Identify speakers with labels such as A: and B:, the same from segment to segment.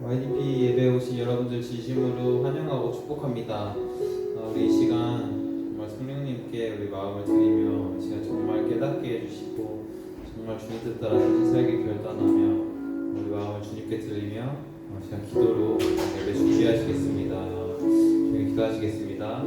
A: YDP 예배에 오신 여러분들 진심으로 환영하고 축복합니다. 우리 이 시간 정말 성령님께 우리 마음을 드리며 이 시간 정말 깨닫게 해주시고 정말 주님 뜻 따라 살기 결단하며 우리 마음을 주님께 드리며 이 시간 기도로 예배 준비하시겠습니다. 주님 기도하시겠습니다.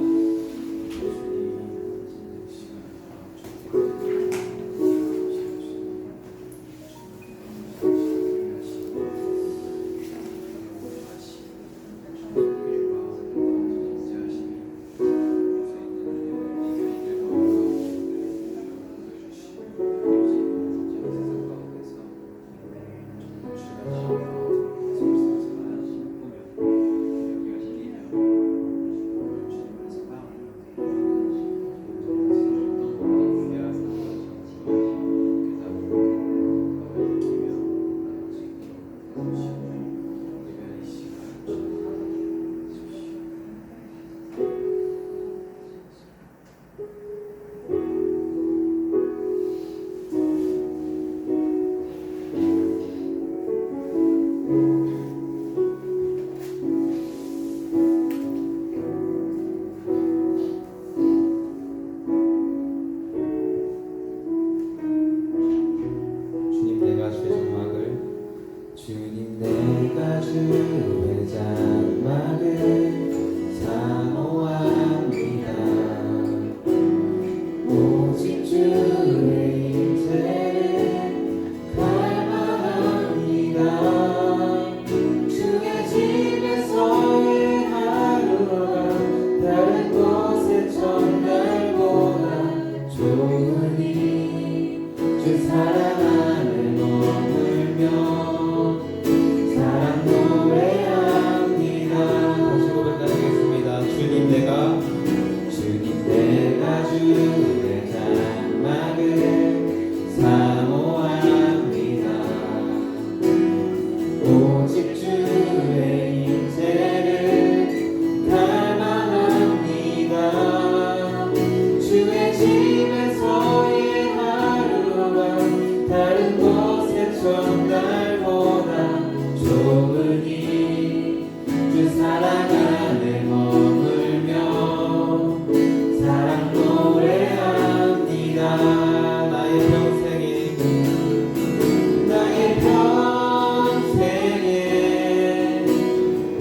B: 주님 내가 주의 장막을 사모합니다. 오직 주의 임재를 갈망합니다. 주의 집에서의 하루가 다른 곳의 첫날보다 좋으니 주 사랑 안에 머물며 주의 장막을 사모합니다. 오직 주의 임재를 갈망합니다. 주의 집에서의 하루가 다른 곳의 첫날보다 좋으니 주 사랑 안에 머물며 사랑 노래합니다. 나의 평생에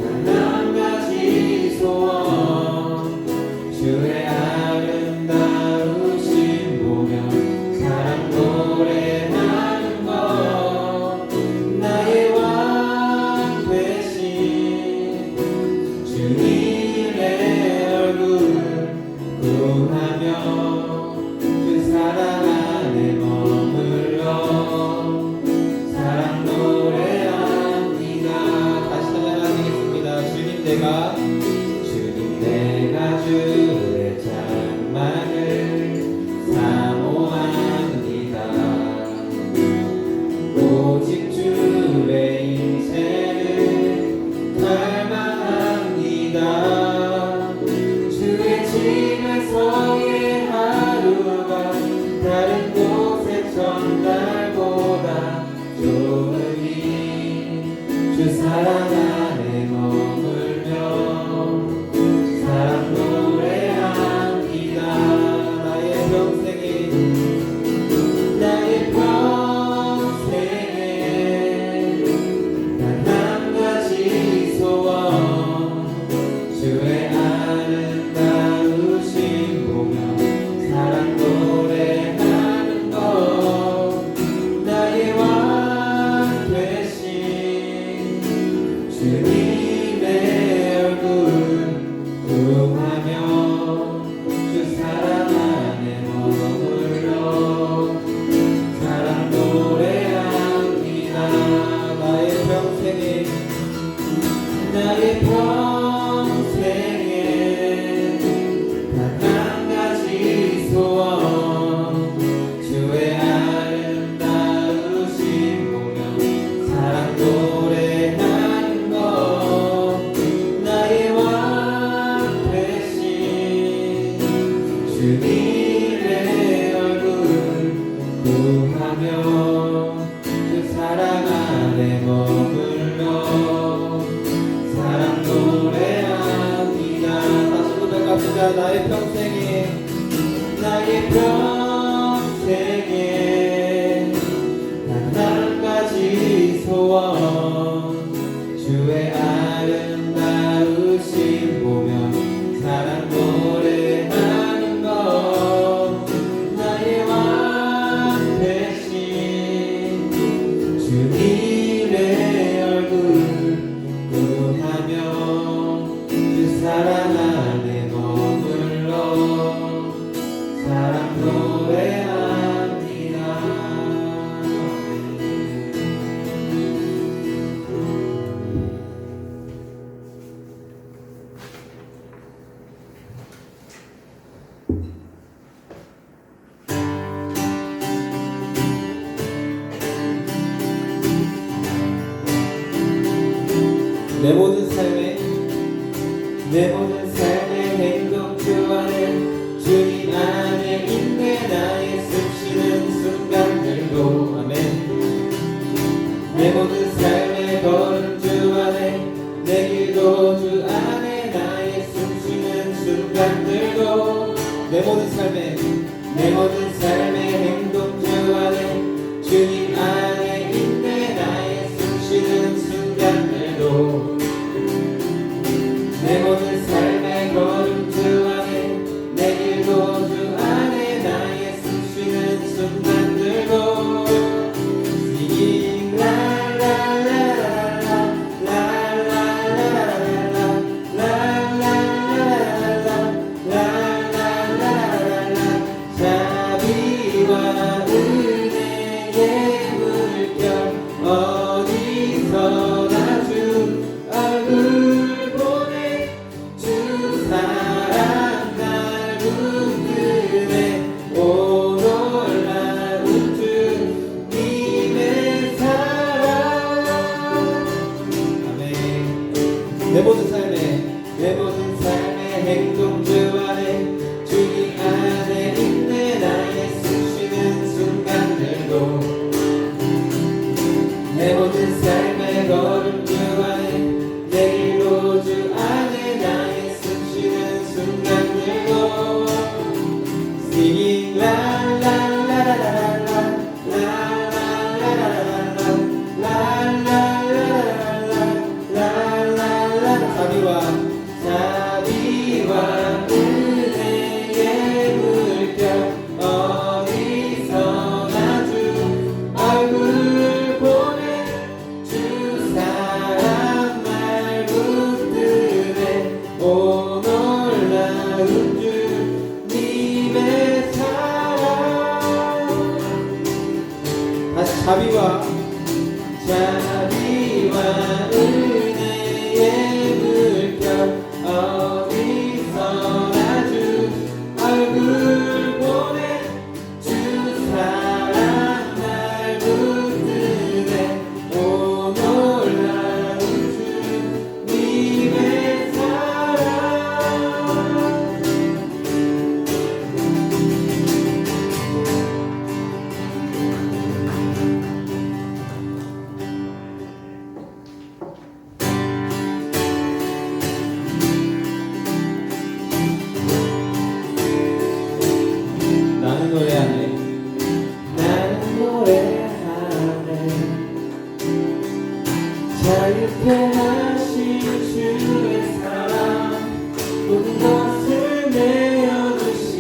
B: 단 한 가지 소원 주의 아름다우심 보며 사랑 노래하는 것 나의 왕 되신 주님의 얼굴 구하며 주 사랑 안에 머물러 사랑 노래합니다. 다시 찬양하시겠습니다. 주님 내가 주의 장막을 사모합니다. 오직 주의 임재를 갈망합니다. 주의 집에서의 하루가 다른 곳의 첫날보다 좋으니 주 사랑 안에 머물며 사랑 노래합니다. 나의 평생에 단 한 가지 소원 주의 아름다우심 보며 사랑 노래하는 것 나의 왕 되신 주님의 얼굴 구하며 주 사랑 안에 머물러 사랑 노래합니다. 나의 평생에 단 한 가지 소원 주의 아름다우심 보며 사랑 노래하는 것 나의 왕 되신 주님의 얼굴 구하며 그 사랑 안에 머물러
A: 할렐루야. 나의 평생에 단 한 가지 소원 주의 아름다우심 보며 사랑 노래하는 것 나의 왕 대신 주님의 얼굴 구하며 주 사랑 안에 머물러 사랑 노래합니다. 내 모든 삶의 행동 주 안에 주님 안에 있네. 나의 숨쉬는 순간들도 아멘. 내 모든 삶의 걸음 주 안에 내 길도 주 안에 나의 숨쉬는 순간들도 내 모든 삶의 행동 주 안에 주님 안에 있네. 나의 숨쉬는 순간들도 내 모든 삶의 걸음 주 안에 내 길도 주 안에 나의 숨쉬는 순간들도 Singing la la la la la la la la la la 자비와 은혜의 물결 어디서나 주 얼굴 내 모든 삶의 행동 주 안에 주님 안에 있네. 나의 숨쉬는 순간들도 내 모든 삶의 걸음 주 안에 내 길도 주 안에 나의 숨쉬는 순간들도 Singing la la la la la la la la 자비와 은혜의 물결 어디서나 주 얼굴 보내 주 사랑 말 붙드네 오 놀라운 주님의 사랑 다시 자비와 은혜의 물결 어디서나 주 얼굴 보내 주 사랑 날 붙드네 오 놀라운 주님의 사랑 나는 노래하네 자유케 하신 주의 사랑 모든 것을 내어주시고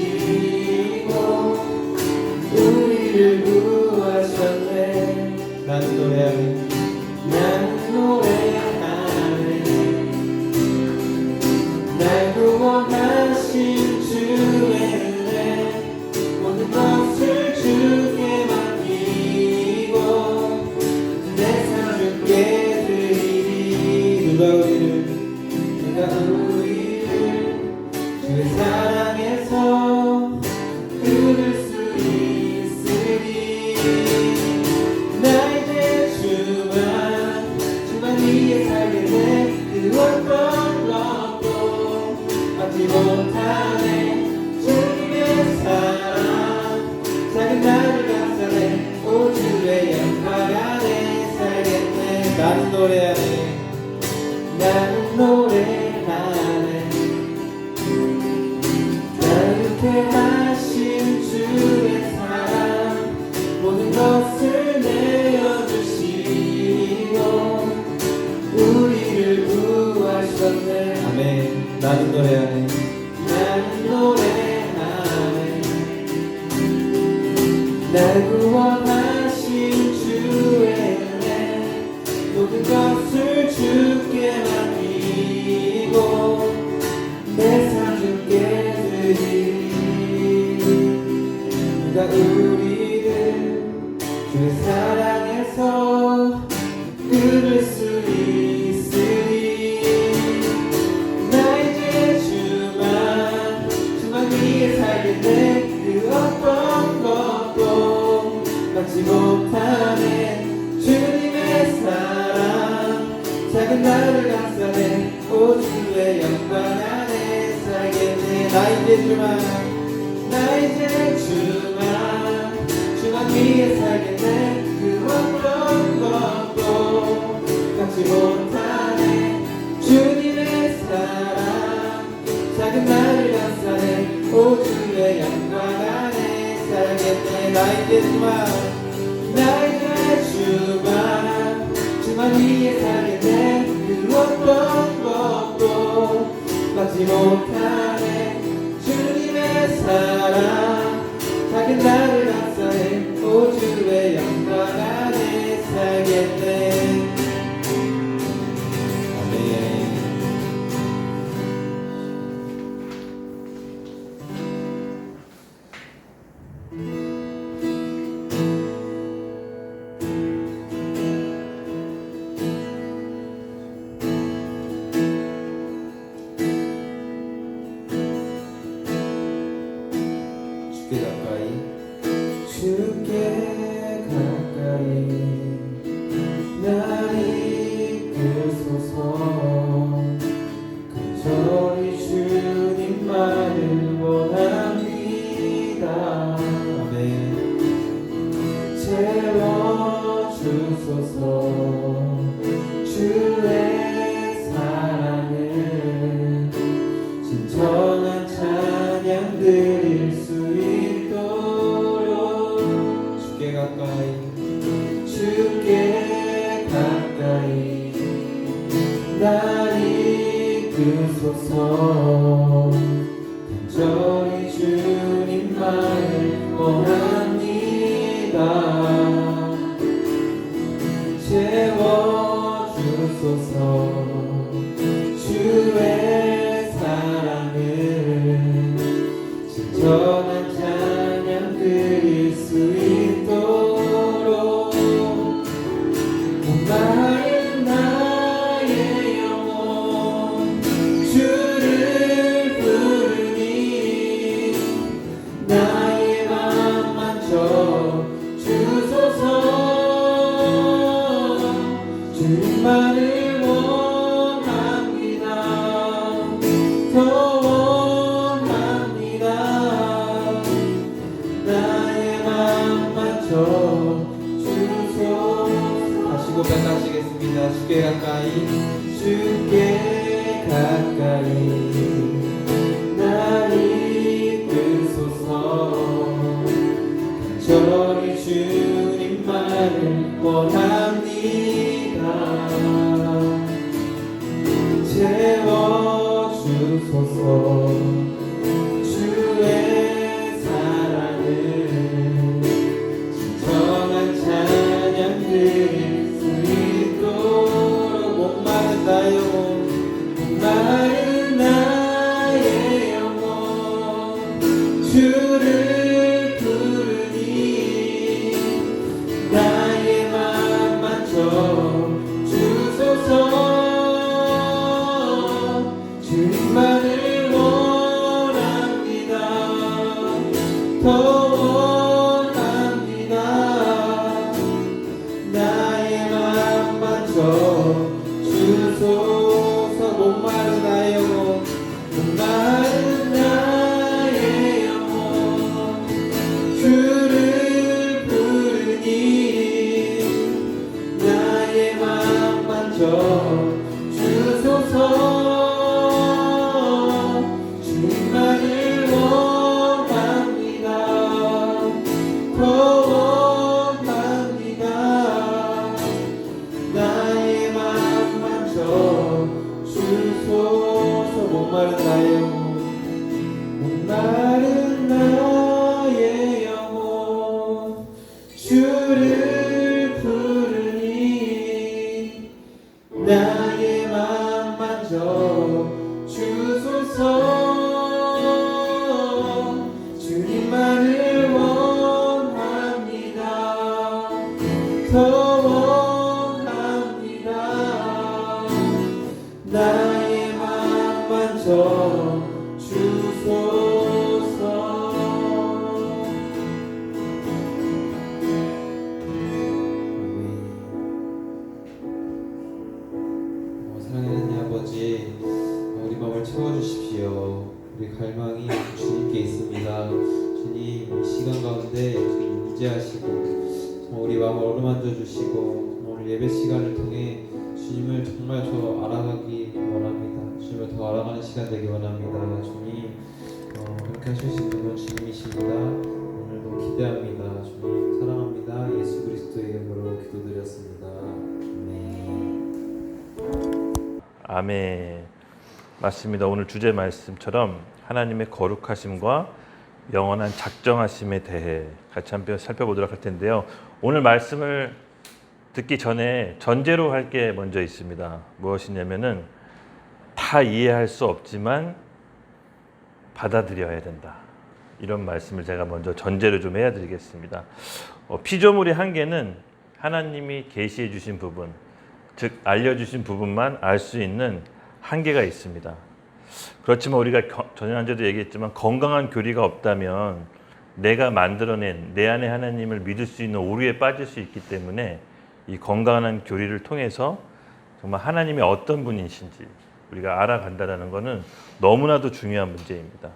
A: 우리를 구하셨네. 나는 노래하네 날 구원하신 주의 은혜 모든 것을 주께 맡기고 내 삶 주께 드리리. 누가 우리를 주의 사랑에서 끊을 수 있으리. 나 이제 주만 위에 살겠네. 그 어떤 것도 얻지 못하네. 주님의 사랑 작은 나를 감싸네. 오 주의 영광 안에 살겠네. 나는 노래하네 나를 감싸네. 오 주의 영광 안에 살겠네. 나 이제 주만 주만 위에 살겠네. 그 어떤 것도 갖지 못하네. 주님의 사랑 작은 나를 감싸네. 오 주의 영광 안에 살겠네. 나 이제 주만 위에 살겠네. 그 어떤 것도 받지 못하네. 주님의 사랑 작은 나를 감싸네. 오 주의 영광 안에 살겠네. 아멘. 주께 가까이 날 이끄소서. 간절히 주님만을 원합니다. 아멘. 채워주소서. 주의 사랑을 진정한 찬양 드릴 수 있도록 주께 가까이 날 이끄소서. 간절히 주님만을 원합니다. 채워주소서. 주의 사랑을 진정한 찬양 드릴 수 있도록 목마른 나의 영혼 주를 부르니 나의 맘 만져 주소서. 주님만을 원합니다. 더 원합니다. 나의 맘 만져 주소서. 다시 고백하시겠습니다. 주께 가까이 날 이끄소서. 간절히 주님만을 원합니다. 채워주소서. 주의 사랑을 진정한 찬양 드릴 수 있도록 목마른 나의 영혼 주를 부르니 나의 맘 만져 주소서. 주님만을 원합니다. 더 원합니다. 나의 맘 만져 주소서. 목마른 나의 영혼 주를 부르니 나의 맘 만져 주소서. 주님만을 원합니다. 더 원합니다. 나의 맘 만져 주소서. 목마른 나의 영혼 주를 부르니 나의 맘 만져 주소서. 주님만을 원합니다. 더 원합니다. 나의 맘 만져 주소서. 사랑하는 하나님 아버지, 우리 마음을 채워주십시오. 우리 갈망이 주님께 있습니다. 주님, 이 시간 가운데 주님 임재하시고 정말 우리 마음을 어루만져 주시고 오늘 예배 시간을 통해 주님을 정말 더 알아가기 원합니다. 주님을 더 알아가는 시간 되기 원합니다. 주님, 그렇게 하실 수 있는 건 주님이십니다. 오늘도 기대합니다. 주님 사랑합니다. 예수 그리스도의 이름으로 기도드렸습니다.
C: 아멘. 맞습니다. 오늘 주제 말씀처럼 하나님의 거룩하심과 영원한 작정하심에 대해 같이 한번 살펴보도록 할 텐데요. 오늘 말씀을 듣기 전에 전제로 할 게 먼저 있습니다. 무엇이냐면은 다 이해할 수 없지만 받아들여야 된다. 이런 말씀을 제가 먼저 전제로 좀 해야 드리겠습니다. 피조물의 한계는 하나님이 계시해 주신 부분, 즉 알려주신 부분만 알 수 있는 한계가 있습니다. 그렇지만 우리가 전에도 얘기했지만 건강한 교리가 없다면 내가 만들어낸 내 안에 하나님을 믿을 수 있는 오류에 빠질 수 있기 때문에 이 건강한 교리를 통해서 정말 하나님이 어떤 분이신지 우리가 알아간다는 것은 너무나도 중요한 문제입니다.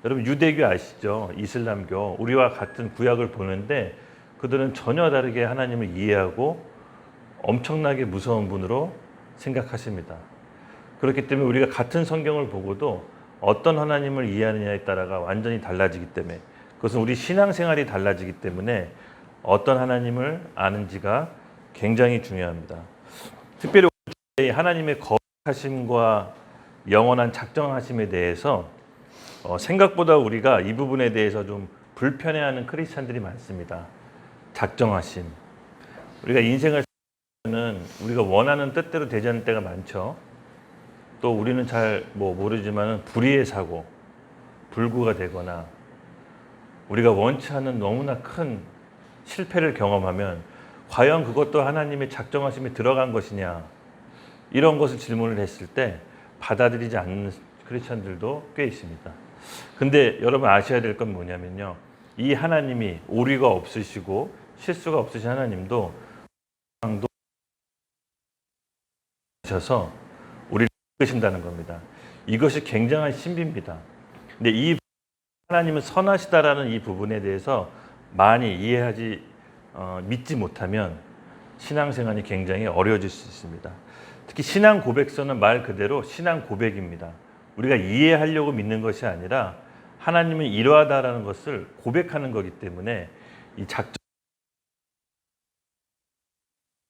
C: 여러분 유대교 아시죠? 이슬람교 우리와 같은 구약을 보는데 그들은 전혀 다르게 하나님을 이해하고 엄청나게 무서운 분으로 생각하십니다. 그렇기 때문에 우리가 같은 성경을 보고도 어떤 하나님을 이해하느냐에 따라가 완전히 달라지기 때문에 그것은 우리 신앙생활이 달라지기 때문에 어떤 하나님을 아는지가 굉장히 중요합니다. 특별히 하나님의 거룩하심과 영원한 작정하심에 대해서 생각보다 우리가 이 부분에 대해서 좀 불편해하는 크리스찬들이 많습니다. 작정하심. 우리가 인생을 살면 우리가 원하는 뜻대로 되지 않는 때가 많죠. 또 우리는 잘 모르지만 불의의 사고, 불구가 되거나 우리가 원치 않는 너무나 큰 실패를 경험하면 과연 그것도 하나님의 작정하심에 들어간 것이냐 이런 것을 질문을 했을 때 받아들이지 않는 크리스찬들도 꽤 있습니다. 근데 여러분 아셔야 될 건 뭐냐면요. 이 하나님이 오류가 없으시고 실수가 없으신 하나님도 셔서 우리를 이끄신다는 겁니다. 이것이 굉장한 신비입니다. 근데 이 하나님은 선하시다라는 이 부분에 대해서 많이 믿지 못하면 신앙생활이 굉장히 어려워질 수 있습니다. 특히 신앙 고백서는 말 그대로 신앙 고백입니다. 우리가 이해하려고 믿는 것이 아니라 하나님은 이러하다라는 것을 고백하는 거기 때문에 이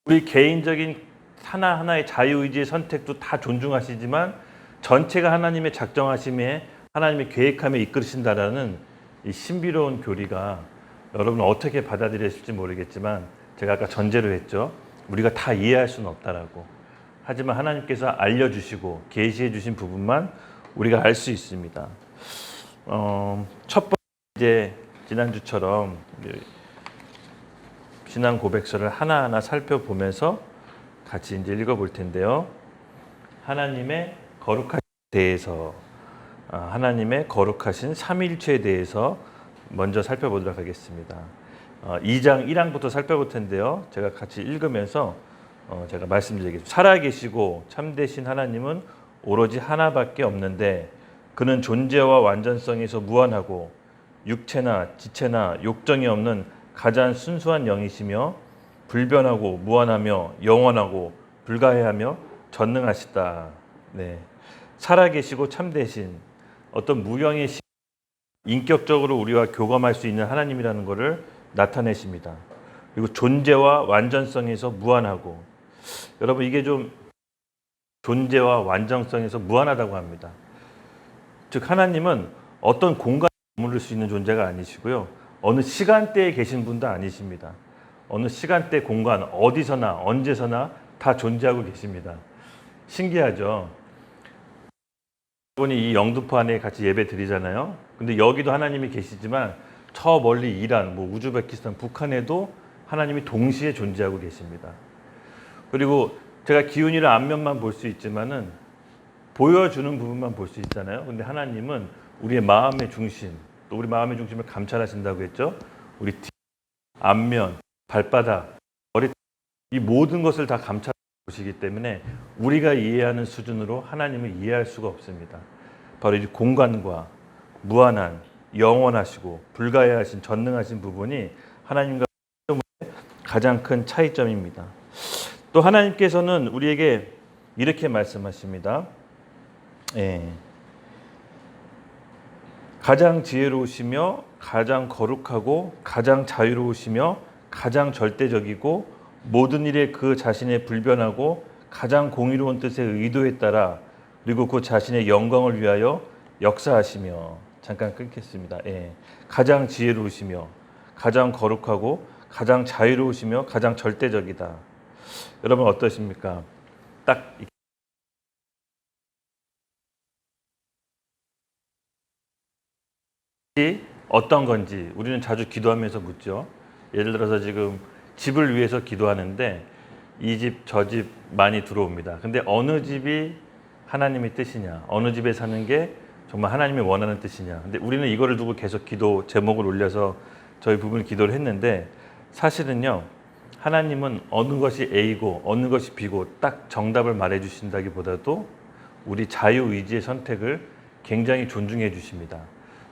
C: 우리 개인적인 하나하나의 자유의지의 선택도 다 존중하시지만 전체가 하나님의 작정하심에 하나님의 계획함에 이끌으신다라는 이 신비로운 교리가 여러분 어떻게 받아들이실지 모르겠지만 제가 아까 전제로 했죠. 우리가 다 이해할 수는 없다라고. 하지만 하나님께서 알려주시고 계시해 주신 부분만 우리가 알 수 있습니다. 첫 번째 지난주처럼 신앙 고백서를 하나하나 살펴보면서 같이 이제 읽어볼 텐데요. 하나님의 거룩하신 대해서 하나님의 거룩하신 삼위일체에 대해서 먼저 살펴보도록 하겠습니다. 2장 1항부터 살펴볼 텐데요. 제가 같이 읽으면서 제가 말씀드리겠습니다. 살아계시고 참되신 하나님은 오로지 하나밖에 없는데 그는 존재와 완전성에서 무한하고 육체나 지체나 욕정이 없는 가장 순수한 영이시며 불변하고 무한하며 영원하고 불가해하며 전능하시다. 네. 살아계시고 참되신 어떤 무형의 인격적으로 우리와 교감할 수 있는 하나님이라는 것을 나타내십니다. 그리고 존재와 완전성에서 무한하고 여러분 이게 좀 존재와 완전성에서 무한하다고 합니다. 즉 하나님은 어떤 공간에 머무를 수 있는 존재가 아니시고요. 어느 시간대에 계신 분도 아니십니다. 어느 시간대 공간 어디서나 언제서나 다 존재하고 계십니다. 신기하죠? 여러분이 이 영등포 안에 같이 예배 드리잖아요. 근데 여기도 하나님이 계시지만 저 멀리 이란, 우즈베키스탄, 북한에도 하나님이 동시에 존재하고 계십니다. 그리고 제가 기훈이를 앞면만 볼 수 있지만은 보여주는 부분만 볼 수 있잖아요. 근데 하나님은 우리의 마음의 중심, 또 우리 마음의 중심을 감찰하신다고 했죠. 우리 뒤, 앞면, 발바닥, 머리 이 모든 것을 다 감찰. 보시기 때문에 우리가 이해하는 수준으로 하나님을 이해할 수가 없습니다. 바로 이 공간과 무한한 영원하시고 불가해하신 전능하신 부분이 하나님과 가장 큰 차이점입니다. 또 하나님께서는 우리에게 이렇게 말씀하십니다. 가장 지혜로우시며 가장 거룩하고 가장 자유로우시며 가장 절대적이고 모든 일에 그 자신의 불변하고 가장 공의로운 뜻의 의도에 따라 그리고 그 자신의 영광을 위하여 역사하시며. 잠깐 끊겠습니다. 가장 지혜로우시며 가장 거룩하고 가장 자유로우시며 가장 절대적이다. 여러분 어떠십니까? 딱 어떤 건지 우리는 자주 기도하면서 묻죠. 예를 들어서 지금 집을 위해서 기도하는데 이 집 저 집 많이 들어옵니다. 근데 어느 집이 하나님의 뜻이냐, 어느 집에 사는 게 정말 하나님이 원하는 뜻이냐. 근데 우리는 이거를 두고 계속 기도 제목을 올려서 저희 부부는 기도를 했는데, 사실은요 하나님은 어느 것이 A고 어느 것이 B고 딱 정답을 말해 주신다기보다도 우리 자유의지의 선택을 굉장히 존중해 주십니다.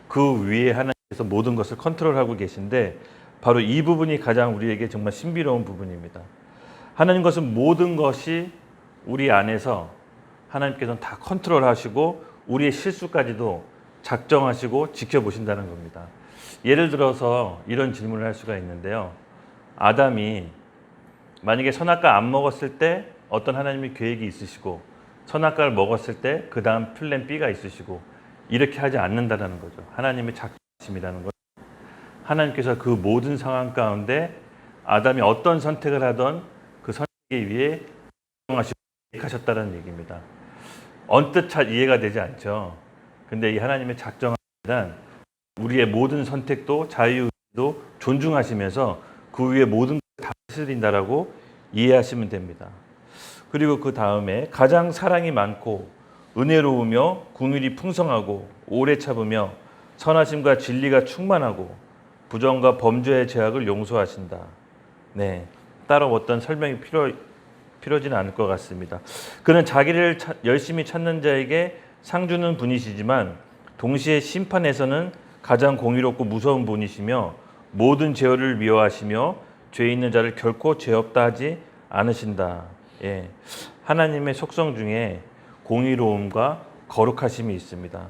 C: 그 위에 하나님께서 모든 것을 컨트롤하고 계신데 바로 이 부분이 가장 우리에게 정말 신비로운 부분입니다. 하나님 것은 모든 것이 우리 안에서 하나님께서는 다 컨트롤하시고 우리의 실수까지도 작정하시고 지켜보신다는 겁니다. 예를 들어서 이런 질문을 할 수가 있는데요. 아담이 만약에 선악과 안 먹었을 때 어떤 하나님의 계획이 있으시고 선악과를 먹었을 때 그 다음 플랜 B가 있으시고 이렇게 하지 않는다는 거죠. 하나님의 작정하심이라는 거죠. 하나님께서 그 모든 상황 가운데 아담이 어떤 선택을 하던 그 선택에 위해 작정하시고 계획하셨다는 얘기입니다. 언뜻 잘 이해가 되지 않죠. 근데 이 하나님의 작정하심이란 우리의 모든 선택도 자유도 존중하시면서 그 위에 모든 걸 다 다스린다라고 이해하시면 됩니다. 그리고 그 다음에 가장 사랑이 많고 은혜로우며 긍휼이 풍성하고 오래 참으며 선하심과 진리가 충만하고 부정과 범죄의 죄악을 용서하신다. 따로 어떤 설명이 필요하지는 않을 것 같습니다. 그는 자기를 열심히 찾는 자에게 상 주는 분이시지만 동시에 심판에서는 가장 공의롭고 무서운 분이시며 모든 죄를 미워하시며 죄 있는 자를 결코 죄 없다 하지 않으신다. 하나님의 속성 중에 공의로움과 거룩하심이 있습니다.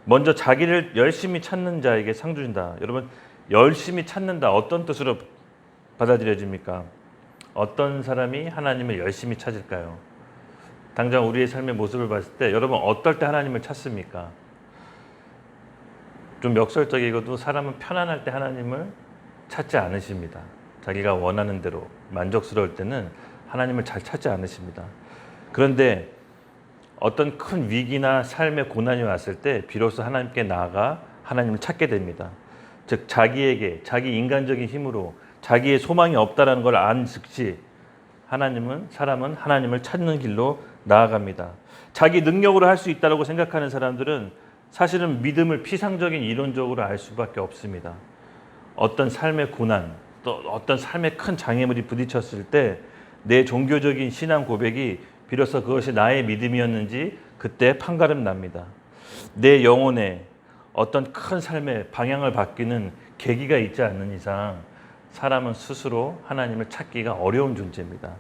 C: 먼저 자기를 열심히 찾는 자에게 상 주신다. 여러분 열심히 찾는다 어떤 뜻으로 받아들여집니까? 어떤 사람이 하나님을 열심히 찾을까요? 당장 우리의 삶의 모습을 봤을 때 여러분 어떨 때 하나님을 찾습니까? 좀 역설적이고도 사람은 편안할 때 하나님을 찾지 않으십니다. 자기가 원하는 대로 만족스러울 때는 하나님을 잘 찾지 않으십니다. 그런데 어떤 큰 위기나 삶의 고난이 왔을 때 비로소 하나님께 나아가 하나님을 찾게 됩니다. 즉 자기에게 자기 인간적인 힘으로 자기의 소망이 없다라는 걸 안 즉시 사람은 하나님을 찾는 길로 나아갑니다. 자기 능력으로 할 수 있다고 생각하는 사람들은 사실은 믿음을 피상적인 이론적으로 알 수밖에 없습니다. 어떤 삶의 고난 또 어떤 삶의 큰 장애물이 부딪혔을 때 내 종교적인 신앙 고백이 비로소 그것이 나의 믿음이었는지 그때 판가름 납니다. 내 영혼에 어떤 큰 삶의 방향을 바뀌는 계기가 있지 않는 이상 사람은 스스로 하나님을 찾기가 어려운 존재입니다.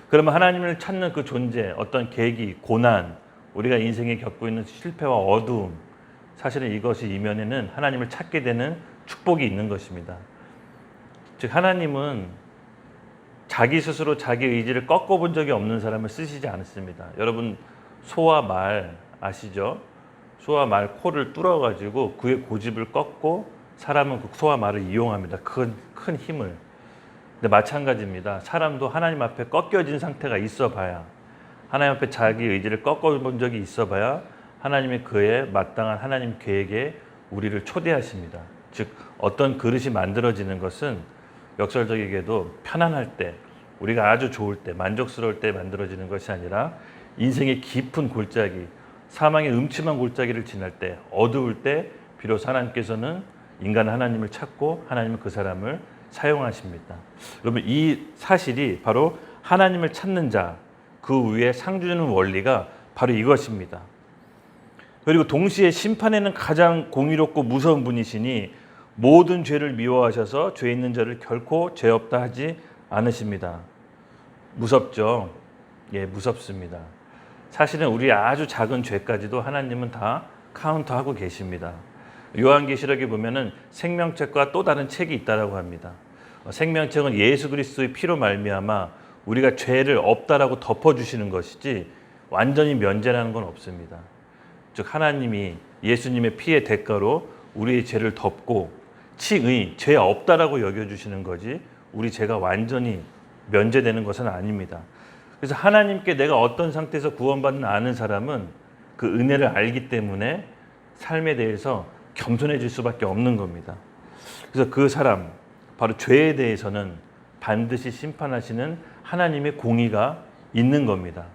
C: 그러면 하나님을 찾는 그 존재, 어떤 계기, 고난, 우리가 인생에 겪고 있는 실패와 어두움, 사실은 이것이 이면에는 하나님을 찾게 되는 축복이 있는 것입니다. 즉 하나님은 자기 스스로 자기 의지를 꺾어본 적이 없는 사람을 쓰시지 않습니다. 여러분 소와 말 아시죠? 소와 말 코를 뚫어가지고 그의 고집을 꺾고 사람은 그 소와 말을 이용합니다. 큰 힘을. 근데 마찬가지입니다. 사람도 하나님 앞에 꺾여진 상태가 있어봐야, 하나님 앞에 자기 의지를 꺾어본 적이 있어봐야 하나님의 그에 마땅한 하나님 계획에 우리를 초대하십니다. 즉 어떤 그릇이 만들어지는 것은 역설적이게도 편안할 때, 우리가 아주 좋을 때, 만족스러울 때 만들어지는 것이 아니라 인생의 깊은 골짜기, 사망의 음침한 골짜기를 지날 때, 어두울 때 비로소 하나님께서는 인간 하나님을 찾고 하나님은 그 사람을 사용하십니다. 여러분 이 사실이 바로 하나님을 찾는 자, 그 위에 상 주는 원리가 바로 이것입니다. 그리고 동시에 심판에는 가장 공의롭고 무서운 분이시니 모든 죄를 미워하셔서 죄 있는 자를 결코 죄 없다 하지 않으십니다. 무섭죠? 예, 무섭습니다. 사실은 우리 아주 작은 죄까지도 하나님은 다 카운트하고 계십니다. 요한계시록에 보면은 생명책과 또 다른 책이 있다라고 합니다. 생명책은 예수 그리스도의 피로 말미암아 우리가 죄를 없다라고 덮어주시는 것이지 완전히 면제라는 건 없습니다. 즉 하나님이 예수님의 피의 대가로 우리의 죄를 덮고 칭의 죄 없다라고 여겨주시는 거지 우리 죄가 완전히 면제되는 것은 아닙니다. 그래서 하나님께 내가 어떤 상태에서 구원받는 아는 사람은 그 은혜를 알기 때문에 삶에 대해서 겸손해질 수밖에 없는 겁니다. 그래서 그 사람 바로 죄에 대해서는 반드시 심판하시는 하나님의 공의가 있는 겁니다.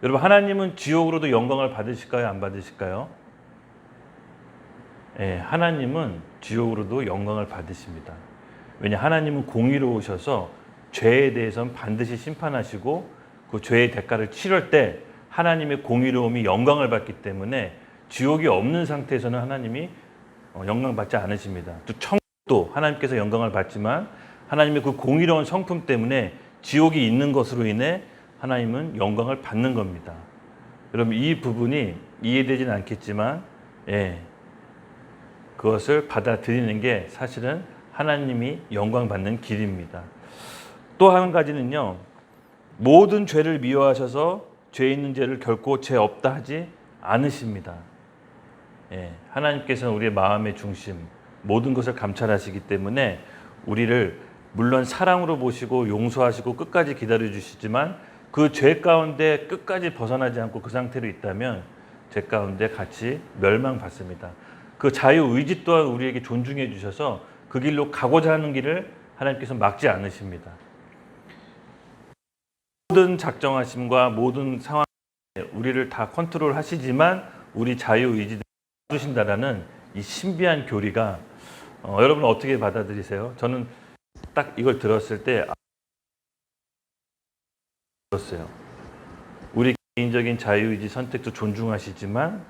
C: 여러분 하나님은 지옥으로도 영광을 받으실까요? 안 받으실까요? 네, 하나님은 지옥으로도 영광을 받으십니다. 왜냐 하나님은 공의로우셔서 죄에 대해서는 반드시 심판하시고 그 죄의 대가를 치를 때 하나님의 공의로움이 영광을 받기 때문에 지옥이 없는 상태에서는 하나님이 영광받지 않으십니다. 또 천국도 하나님께서 영광을 받지만 하나님의 그 공의로운 성품 때문에 지옥이 있는 것으로 인해 하나님은 영광을 받는 겁니다. 여러분 이 부분이 이해되지는 않겠지만 그것을 받아들이는 게 사실은 하나님이 영광 받는 길입니다. 또 한 가지는요. 모든 죄를 미워하셔서 죄 있는 죄를 결코 죄 없다 하지 않으십니다. 하나님께서는 우리의 마음의 중심 모든 것을 감찰하시기 때문에 우리를 물론 사랑으로 보시고 용서하시고 끝까지 기다려 주시지만 그 죄 가운데 끝까지 벗어나지 않고 그 상태로 있다면 죄 가운데 같이 멸망받습니다. 그 자유의지 또한 우리에게 존중해 주셔서 그 길로 가고자 하는 길을 하나님께서 막지 않으십니다. 모든 작정하심과 모든 상황에 우리를 다 컨트롤 하시지만 우리 자유의지를 주신다라는 이 신비한 교리가 여러분 어떻게 받아들이세요? 저는 딱 이걸 들었을 때 들었어요. 우리 개인적인 자유의지 선택도 존중하시지만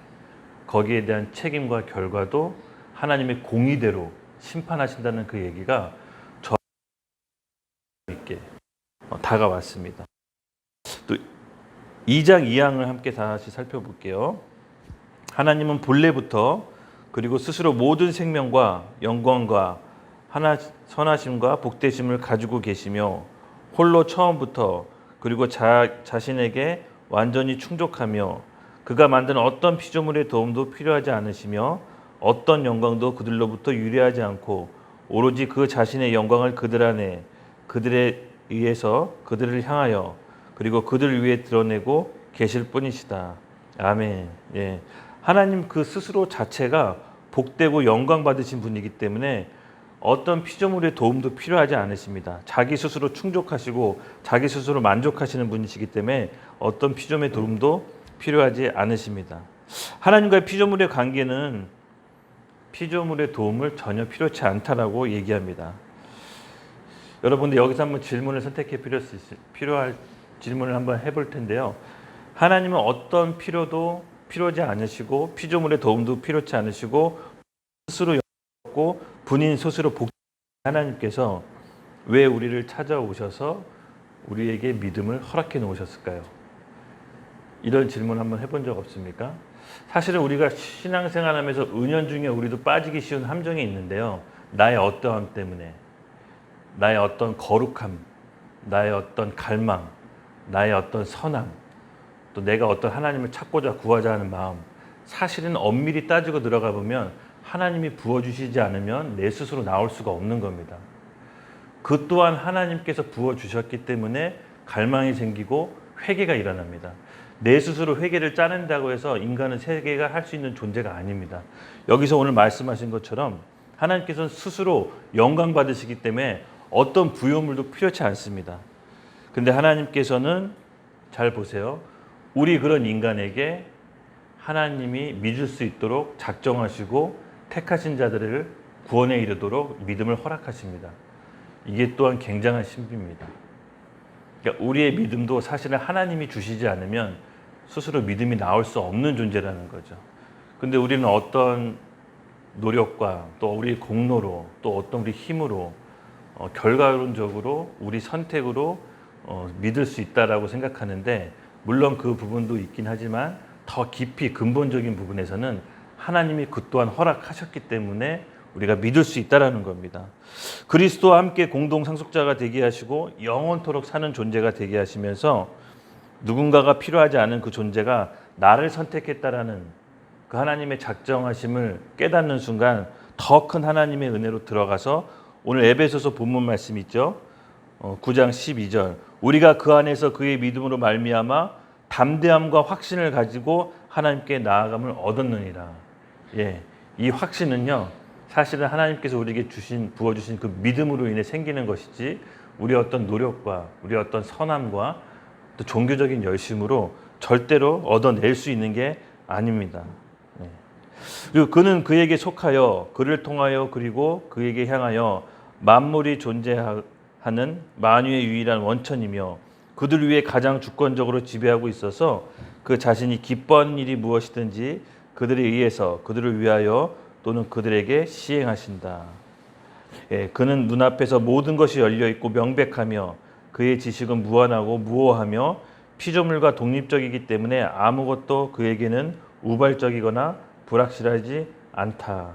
C: 거기에 대한 책임과 결과도 하나님의 공의대로 심판하신다는 그 얘기가 저 있게 다가왔습니다. 또 2장 2항을 함께 다시 살펴볼게요. 하나님은 본래부터 그리고 스스로 모든 생명과 영광과 선하심과 복되심을 가지고 계시며 홀로 처음부터 그리고 자신에게 완전히 충족하며 그가 만든 어떤 피조물의 도움도 필요하지 않으시며 어떤 영광도 그들로부터 유래하지 않고 오로지 그 자신의 영광을 그들 안에 그들에 의해서 그들을 향하여 그리고 그들을 위해 드러내고 계실 뿐이시다. 아멘. 예. 하나님 그 스스로 자체가 복되고 영광 받으신 분이기 때문에 어떤 피조물의 도움도 필요하지 않으십니다. 자기 스스로 충족하시고 자기 스스로 만족하시는 분이시기 때문에 어떤 피조물의 도움도 필요하지 않으십니다. 하나님과의 피조물의 관계는 피조물의 도움을 전혀 필요치 않다라고 얘기합니다. 여러분들 여기서 한번 질문을 선택해 필요할 질문을 한번 해볼 텐데요. 하나님은 어떤 필요도 필요하지 않으시고 피조물의 도움도 필요치 않으시고 스스로 영광받고 본인 스스로 복된 하나님께서 왜 우리를 찾아오셔서 우리에게 믿음을 허락해 놓으셨을까요? 이런 질문 한번 해본 적 없습니까? 사실은 우리가 신앙생활하면서 은연중에 우리도 빠지기 쉬운 함정이 있는데요. 나의 어떠함 때문에 나의 어떤 거룩함, 나의 어떤 갈망, 나의 어떤 선함, 또 내가 어떤 하나님을 찾고자 구하자 하는 마음, 사실은 엄밀히 따지고 들어가 보면 하나님이 부어주시지 않으면 내 스스로 나올 수가 없는 겁니다. 그 또한 하나님께서 부어주셨기 때문에 갈망이 생기고 회개가 일어납니다. 내 스스로 회개를 짜낸다고 해서 인간은 회개가 할 수 있는 존재가 아닙니다. 여기서 오늘 말씀하신 것처럼 하나님께서는 스스로 영광 받으시기 때문에 어떤 부유물도 필요치 않습니다. 근데 하나님께서는 잘 보세요. 우리 그런 인간에게 하나님이 믿을 수 있도록 작정하시고 택하신 자들을 구원에 이르도록 믿음을 허락하십니다. 이게 또한 굉장한 신비입니다. 그러니까 우리의 믿음도 사실은 하나님이 주시지 않으면 스스로 믿음이 나올 수 없는 존재라는 거죠. 근데 우리는 어떤 노력과 또 우리 공로로 또 어떤 우리 힘으로 결과론적으로 우리 선택으로 믿을 수 있다라고 생각하는데, 물론 그 부분도 있긴 하지만 더 깊이 근본적인 부분에서는 하나님이 그 또한 허락하셨기 때문에 우리가 믿을 수 있다라는 겁니다. 그리스도와 함께 공동 상속자가 되게 하시고 영원토록 사는 존재가 되게 하시면서 누군가가 필요하지 않은 그 존재가 나를 선택했다라는 그 하나님의 작정하심을 깨닫는 순간 더 큰 하나님의 은혜로 들어가서 오늘 에베소서 본문 말씀 있죠. 9장 12절. 우리가 그 안에서 그의 믿음으로 말미암아 담대함과 확신을 가지고 하나님께 나아감을 얻었느니라. 예, 이 확신은요, 사실은 하나님께서 우리에게 부어주신 그 믿음으로 인해 생기는 것이지 우리의 어떤 노력과 우리의 어떤 선함과 또 종교적인 열심으로 절대로 얻어낼 수 있는 게 아닙니다. 예. 그리고 그는 그에게 속하여 그를 통하여 그리고 그에게 향하여 만물이 존재하는 만유의 유일한 원천이며 그들 위에 가장 주권적으로 지배하고 있어서 그 자신이 기뻐하는 일이 무엇이든지 그들에 의해서 그들을 위하여 또는 그들에게 시행하신다. 예, 그는 눈앞에서 모든 것이 열려 있고 명백하며 그의 지식은 무한하고 무오하며 피조물과 독립적이기 때문에 아무것도 그에게는 우발적이거나 불확실하지 않다.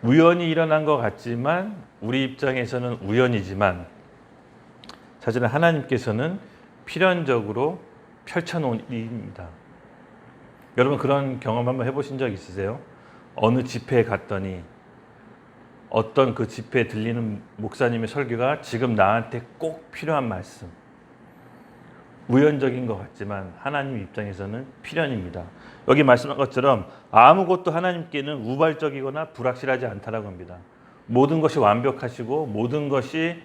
C: 우연히 일어난 것 같지만 우리 입장에서는 우연이지만 사실은 하나님께서는 필연적으로 펼쳐놓은 일입니다. 여러분 그런 경험 한번 해보신 적 있으세요? 어느 집회에 갔더니 어떤 그 집회에 들리는 목사님의 설교가 지금 나한테 꼭 필요한 말씀. 우연적인 것 같지만 하나님 입장에서는 필연입니다. 여기 말씀한 것처럼 아무것도 하나님께는 우발적이거나 불확실하지 않다라고 합니다. 모든 것이 완벽하시고 모든 것이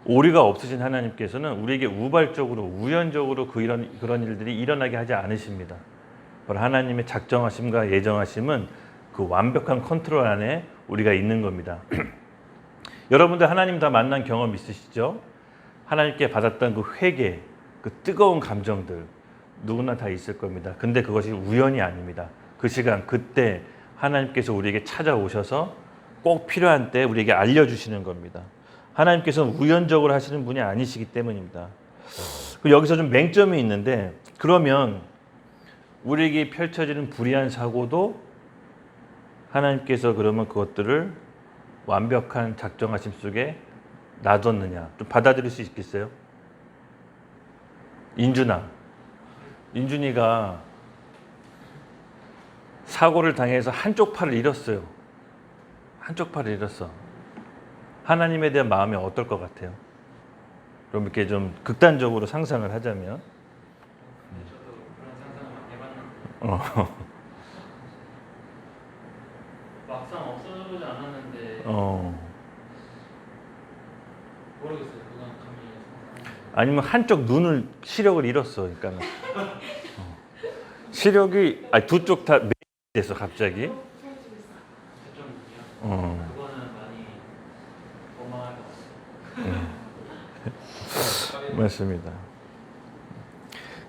C: 오류가 없으신 하나님께서는 우리에게 우발적으로 우연적으로 그런 일들이 일어나게 하지 않으십니다. 하나님의 작정하심과 예정하심은 그 완벽한 컨트롤 안에 우리가 있는 겁니다. 여러분들 하나님 다 만난 경험 있으시죠? 하나님께 받았던 그 회개, 그 뜨거운 감정들 누구나 다 있을 겁니다. 근데 그것이 우연이 아닙니다. 그 시간 그때 하나님께서 우리에게 찾아오셔서 꼭 필요한 때 우리에게 알려주시는 겁니다. 하나님께서는 우연적으로 하시는 분이 아니시기 때문입니다. 여기서 좀 맹점이 있는데, 그러면 우리에게 펼쳐지는 불의한 사고도 하나님께서 그러면 그것들을 완벽한 작정하심 속에 놔뒀느냐, 좀 받아들일 수 있겠어요? 인준이가 사고를 당해서 한쪽 팔을 잃었어요. 한쪽 팔을 잃었어. 하나님에 대한 마음이 어떨 것 같아요? 그럼 이렇게 좀 극단적으로 상상을 하자면,
B: 저도 그런 상상을 많이 해봤는데 막상 없어지지 않았는데 모르겠어요. 그건 감이
C: 아니면 한쪽 눈을 시력을 잃었어. 그러니까 시력이 두 쪽 다 됐어 갑자기.
B: 그거는 많이 고마울 것 같아요.
C: 맞습니다.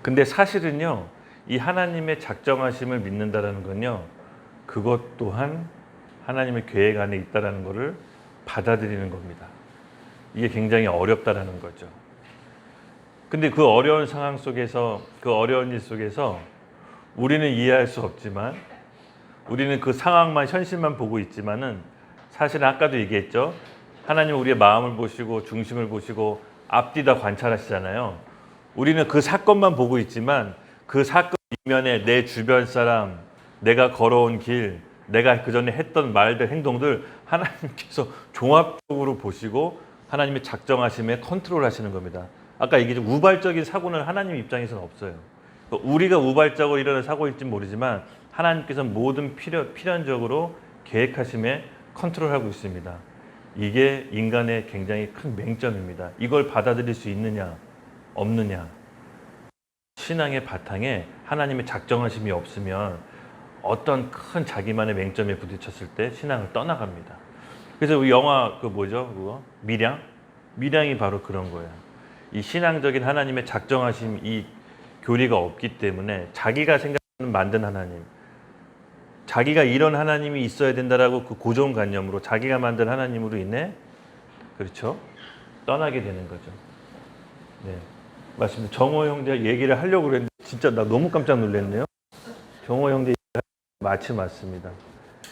C: 근데 사실은요, 이 하나님의 작정하심을 믿는다라는 건요, 그것 또한 하나님의 계획 안에 있다라는 것을 받아들이는 겁니다. 이게 굉장히 어렵다라는 거죠. 근데 그 어려운 상황 속에서, 그 어려운 일 속에서 우리는 이해할 수 없지만, 우리는 그 상황만, 현실만 보고 있지만은 사실은 아까도 얘기했죠. 하나님은 우리의 마음을 보시고 중심을 보시고 앞뒤 다 관찰하시잖아요. 우리는 그 사건만 보고 있지만 그 사건 이면에 내 주변 사람, 내가 걸어온 길, 내가 그전에 했던 말들, 행동들 하나님께서 종합적으로 보시고 하나님의 작정하심에 컨트롤하시는 겁니다. 아까 얘기했죠. 우발적인 사고는 하나님 입장에서는 없어요. 우리가 우발적으로 일어난 사고일지 모르지만 하나님께서는 모든 필연적으로 계획하심에 컨트롤하고 있습니다. 이게 인간의 굉장히 큰 맹점입니다. 이걸 받아들일 수 있느냐 없느냐. 신앙의 바탕에 하나님의 작정하심이 없으면 어떤 큰 자기만의 맹점에 부딪혔을 때 신앙을 떠나갑니다. 그래서 영화 그거 밀양이 바로 그런 거예요. 이 신앙적인 하나님의 작정하심 이 교리가 없기 때문에 자기가 생각하는 만든 하나님, 자기가 이런 하나님이 있어야 된다라고 그 고정관념으로 자기가 만든 하나님으로 인해 그렇죠? 떠나게 되는 거죠. 네, 맞습니다. 정호 형제 얘기를 하려고 그랬는데 진짜 나 너무 깜짝 놀랐네요. 정호 형제 마치 맞습니다.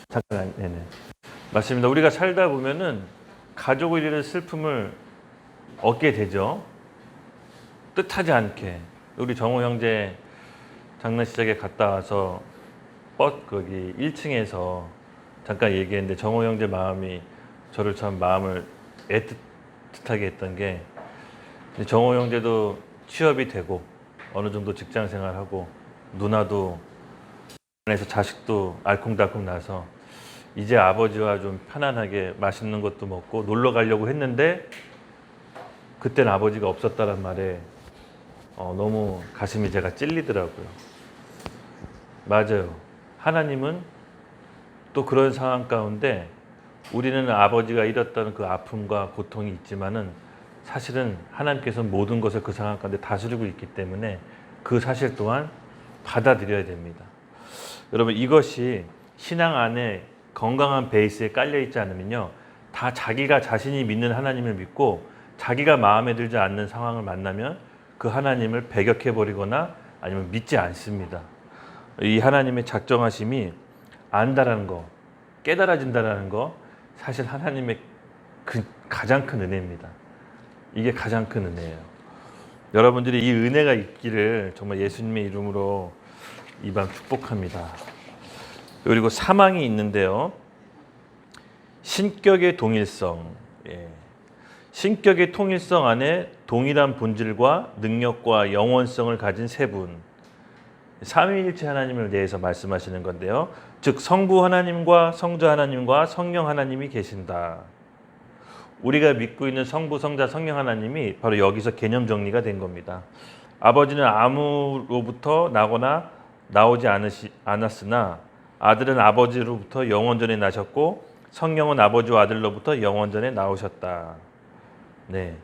C: 잠깐, 네네. 맞습니다. 우리가 살다 보면은 가족을 잃은 슬픔을 얻게 되죠. 뜻하지 않게. 우리 정호 형제 장례식장에 갔다 와서 거기 1층에서 잠깐 얘기했는데 정호 형제 마음이 저를 참 마음을 애틋하게 했던 게 정호 형제도 취업이 되고 어느 정도 직장 생활하고 누나도 안에서 자식도 알콩달콩 나서 이제 아버지와 좀 편안하게 맛있는 것도 먹고 놀러 가려고 했는데 그때는 아버지가 없었다는 말에 너무 가슴이 제가 찔리더라고요. 맞아요. 하나님은 또 그런 상황 가운데 우리는 아버지가 잃었다는 그 아픔과 고통이 있지만은 사실은 하나님께서는 모든 것을 그 상황 가운데 다스리고 있기 때문에 그 사실 또한 받아들여야 됩니다. 여러분 이것이 신앙 안에 건강한 베이스에 깔려 있지 않으면요, 다 자기가 자신이 믿는 하나님을 믿고 자기가 마음에 들지 않는 상황을 만나면 그 하나님을 배격해 버리거나 아니면 믿지 않습니다. 이 하나님의 작정하심이 안다라는 거, 깨달아진다라는 거 사실 하나님의 가장 큰 은혜입니다. 이게 가장 큰 은혜예요. 여러분들이 이 은혜가 있기를 정말 예수님의 이름으로 이 밤 축복합니다. 그리고 사망이 있는데요. 신격의 동일성. 예. 신격의 통일성 안에 동일한 본질과 능력과 영원성을 가진 세 분. 삼위일체 하나님을 대해서 말씀하시는 건데요. 즉 성부 하나님과 성자 하나님과 성령 하나님이 계신다. 우리가 믿고 있는 성부, 성자, 성령 하나님이 바로 여기서 개념 정리가 된 겁니다. 아버지는 아무로부터 나거나 나오지 않았으나 아들은 아버지로부터 영원전에 나셨고 성령은 아버지와 아들로부터 영원전에 나오셨다. 네,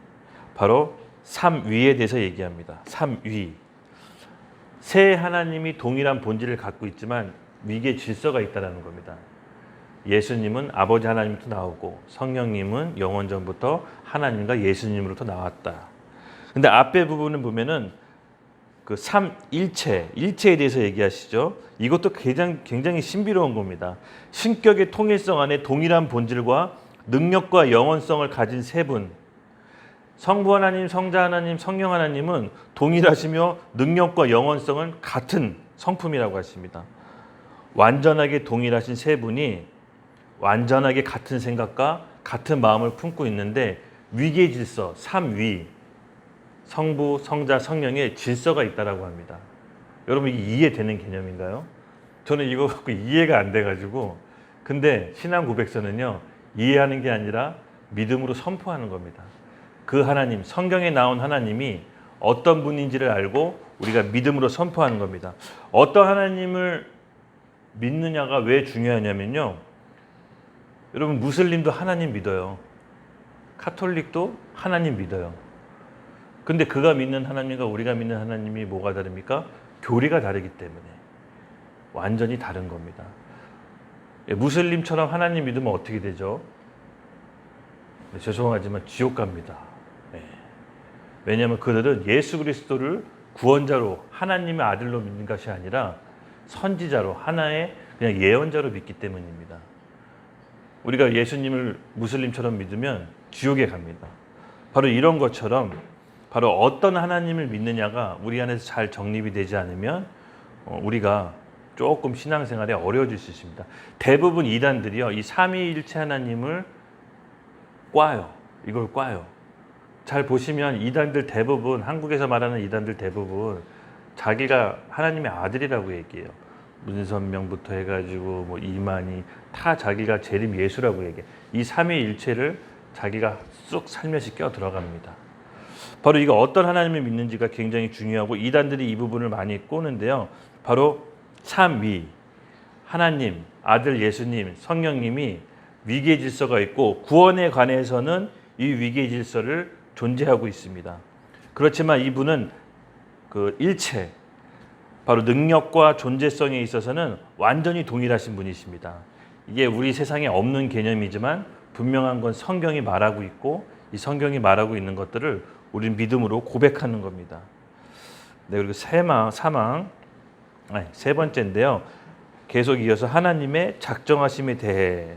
C: 바로 삼위에 대해서 얘기합니다. 삼위. 세 하나님이 동일한 본질을 갖고 있지만 위계 질서가 있다는 겁니다. 예수님은 아버지 하나님부터 나오고 성령님은 영원전부터 하나님과 예수님으로부터 나왔다. 근데 앞에 부분을 보면은 그 삼일체, 일체에 대해서 얘기하시죠. 이것도 굉장히 신비로운 겁니다. 신격의 통일성 안에 동일한 본질과 능력과 영원성을 가진 세 분. 성부 하나님, 성자 하나님, 성령 하나님은 동일하시며 능력과 영원성은 같은 성품이라고 하십니다. 완전하게 동일하신 세 분이 완전하게 같은 생각과 같은 마음을 품고 있는데 위계 질서, 삼위, 성부, 성자, 성령의 질서가 있다라고 합니다. 여러분 이게 이해되는 개념인가요? 저는 이거 갖고 이해가 안 돼가지고 근데 신앙 고백서는요 이해하는 게 아니라 믿음으로 선포하는 겁니다. 그 하나님, 성경에 나온 하나님이 어떤 분인지를 알고 우리가 믿음으로 선포하는 겁니다. 어떤 하나님을 믿느냐가 왜 중요하냐면요. 여러분 무슬림도 하나님 믿어요. 카톨릭도 하나님 믿어요. 근데 그가 믿는 하나님과 우리가 믿는 하나님이 뭐가 다릅니까? 교리가 다르기 때문에 완전히 다른 겁니다. 무슬림처럼 하나님 믿으면 어떻게 되죠? 네, 죄송하지만 지옥 갑니다. 네. 왜냐하면 그들은 예수 그리스도를 구원자로 하나님의 아들로 믿는 것이 아니라 선지자로 하나의 그냥 예언자로 믿기 때문입니다. 우리가 예수님을 무슬림처럼 믿으면 지옥에 갑니다. 바로 이런 것처럼 바로 어떤 하나님을 믿느냐가 우리 안에서 잘 정립이 되지 않으면 우리가 조금 신앙생활에 어려워질 수 있습니다. 대부분 이단들이요, 이 삼위일체 하나님을 꽈요. 이걸 꽈요. 잘 보시면 이단들 대부분, 한국에서 말하는 이단들 대부분 자기가 하나님의 아들이라고 얘기해요. 문선명부터 해가지고 뭐 이만희 다 자기가 재림 예수라고 얘기해. 이 삼위일체를 자기가 쑥 살며시 껴 들어갑니다. 바로 이거 어떤 하나님을 믿는지가 굉장히 중요하고 이단들이 이 부분을 많이 꼬는데요. 바로 삼위, 하나님, 아들 예수님, 성령님이 위계 질서가 있고 구원에 관해서는 이 위계 질서를 존재하고 있습니다. 그렇지만 이분은 그 일체 바로 능력과 존재성에 있어서는 완전히 동일하신 분이십니다. 이게 우리 세상에 없는 개념이지만 분명한 건 성경이 말하고 있고 이 성경이 말하고 있는 것들을 우리는 믿음으로 고백하는 겁니다. 네, 그리고 세 번째인데요. 계속 이어서 하나님의 작정하심에 대해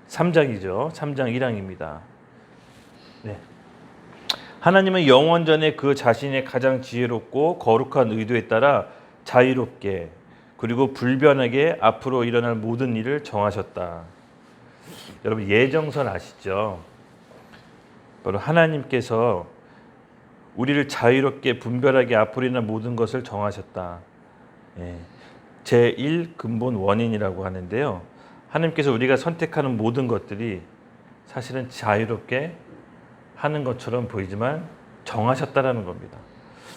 C: 3장이죠. 3장 1항입니다. 네. 하나님은 영원전에 그 자신의 가장 지혜롭고 거룩한 의도에 따라 자유롭게 그리고 불변하게 앞으로 일어날 모든 일을 정하셨다. 여러분 예정설 아시죠? 바로 하나님께서 우리를 자유롭게 분별하게 앞으로 일어날 모든 것을 정하셨다. 제1 근본 원인이라고 하는데요. 하나님께서 우리가 선택하는 모든 것들이 사실은 자유롭게 하는 것처럼 보이지만 정하셨다라는 겁니다.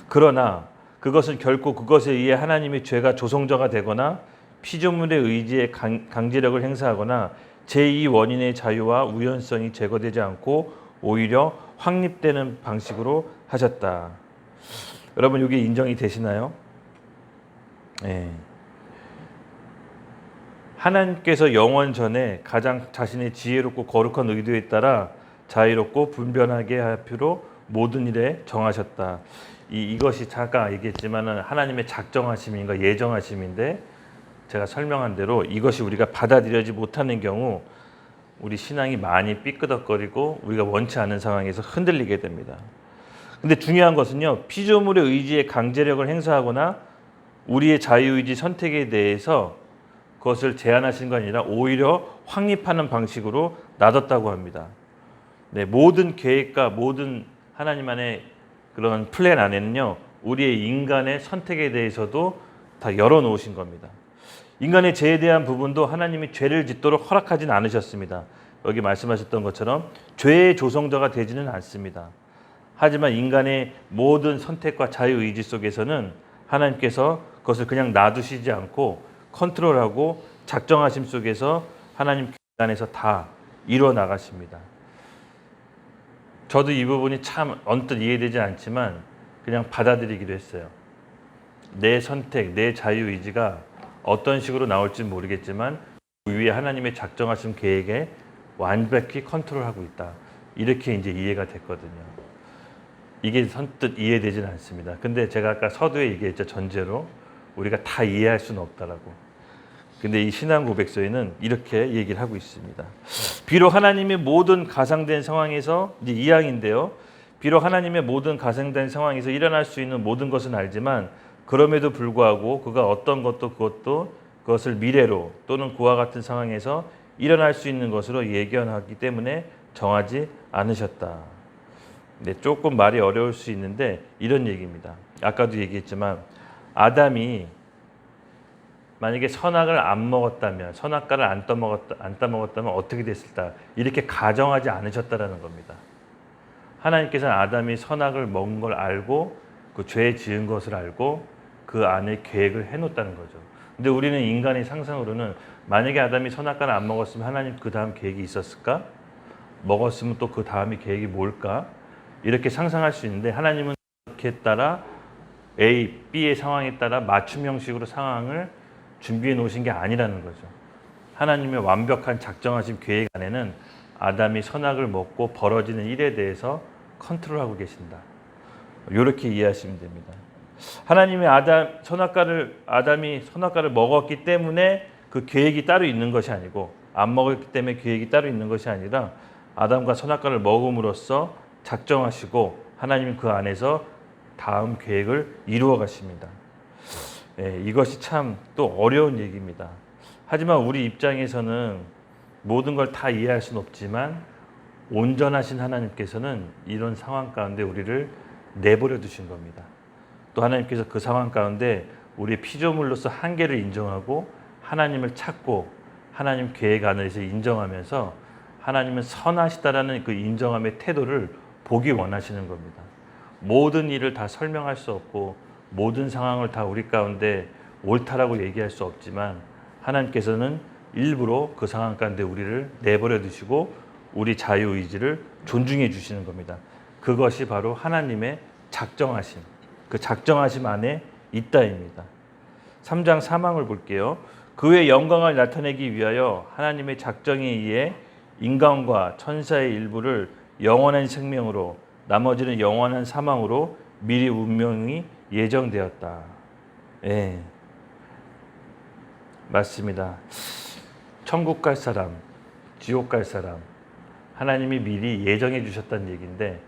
C: 그러나 그것은 결코 그것에 의해 하나님의 죄가 조성자가 되거나 피조물의 의지에 강제력을 행사하거나 제2 원인의 자유와 우연성이 제거되지 않고 오히려 확립되는 방식으로 하셨다. 여러분 이게 인정이 되시나요? 네. 하나님께서 영원 전에 가장 자신의 지혜롭고 거룩한 의도에 따라 자유롭고 분변하게 하기로 모든 일에 정하셨다. 이것이 잠깐 얘기했지만은 하나님의 작정하심인가 예정하심인데 제가 설명한 대로 이것이 우리가 받아들여지 못하는 경우 우리 신앙이 많이 삐끄덕거리고 우리가 원치 않은 상황에서 흔들리게 됩니다. 근데 중요한 것은요. 피조물의 의지에 강제력을 행사하거나 우리의 자유의지 선택에 대해서 그것을 제한하신 건 아니라 오히려 확립하는 방식으로 놔뒀다고 합니다. 네, 모든 계획과 모든 하나님 안의 그런 플랜 안에는요. 우리의 인간의 선택에 대해서도 다 열어놓으신 겁니다. 인간의 죄에 대한 부분도 하나님이 죄를 짓도록 허락하진 않으셨습니다. 여기 말씀하셨던 것처럼 죄의 조성자가 되지는 않습니다. 하지만 인간의 모든 선택과 자유의지 속에서는 하나님께서 그것을 그냥 놔두시지 않고 컨트롤하고 작정하심 속에서 하나님 안에서 다 이루어 나가십니다. 저도 이 부분이 참 언뜻 이해되지 않지만 그냥 받아들이기로 했어요. 내 선택, 내 자유의지가 어떤 식으로 나올지 모르겠지만 그 위에 하나님의 작정하신 계획에 완벽히 컨트롤하고 있다. 이렇게 이제 이해가 됐거든요. 이게 선뜻 이해되지는 않습니다. 근데 제가 아까 서두에 얘기했죠. 전제로 우리가 다 이해할 수는 없다라고. 근데 이 신앙 고백서에는 이렇게 얘기를 하고 있습니다. 비록 하나님의 모든 가상된 상황에서 이제 2항인데요. 비록 하나님의 모든 가상된 상황에서 일어날 수 있는 모든 것은 알지만 그럼에도 불구하고 그가 어떤 것도 그것을 미래로 또는 그와 같은 상황에서 일어날 수 있는 것으로 예견하기 때문에 정하지 않으셨다. 네, 조금 말이 어려울 수 있는데 이런 얘기입니다. 아까도 얘기했지만 아담이 만약에 선악을 안 먹었다면, 선악과를 안 따먹었다면 어떻게 됐을까? 이렇게 가정하지 않으셨다라는 겁니다. 하나님께서는 아담이 선악을 먹은 걸 알고 그 죄 지은 것을 알고 그 안에 계획을 해놓았다는 거죠. 근데 우리는 인간의 상상으로는 만약에 아담이 선악과를 안 먹었으면 하나님 그 다음 계획이 있었을까? 먹었으면 또 그 다음이 계획이 뭘까? 이렇게 상상할 수 있는데 하나님은 그렇게 따라 A, B의 상황에 따라 맞춤 형식으로 상황을 준비해 놓으신 게 아니라는 거죠. 하나님의 완벽한 작정하신 계획 안에는 아담이 선악을 먹고 벌어지는 일에 대해서 컨트롤하고 계신다. 이렇게 이해하시면 됩니다. 하나님의 아담이 선악과를 먹었기 때문에 그 계획이 따로 있는 것이 아니고 안 먹었기 때문에 계획이 따로 있는 것이 아니라 아담과 선악과를 먹음으로써 작정하시고 하나님은 그 안에서 다음 계획을 이루어 가십니다. 이것이 참 또 어려운 얘기입니다. 하지만 우리 입장에서는 모든 걸 다 이해할 수는 없지만 온전하신 하나님께서는 이런 상황 가운데 우리를 내버려 두신 겁니다. 또 하나님께서 그 상황 가운데 우리의 피조물로서 한계를 인정하고 하나님을 찾고 하나님 계획 안에서 인정하면서 하나님은 선하시다라는 그 인정함의 태도를 보기 원하시는 겁니다. 모든 일을 다 설명할 수 없고 모든 상황을 다 우리 가운데 옳다라고 얘기할 수 없지만 하나님께서는 일부러 그 상황 가운데 우리를 내버려 두시고 우리 자유의지를 존중해 주시는 겁니다. 그것이 바로 하나님의 작정하심, 그 작정하심 안에 있다입니다. 3장 4망을 볼게요. 그의 영광을 나타내기 위하여 하나님의 작정에 의해 인간과 천사의 일부를 영원한 생명으로 나머지는 영원한 사망으로 미리 운명이 예정되었다. 예, 맞습니다. 천국 갈 사람, 지옥 갈 사람 하나님이 미리 예정해 주셨다는 얘기인데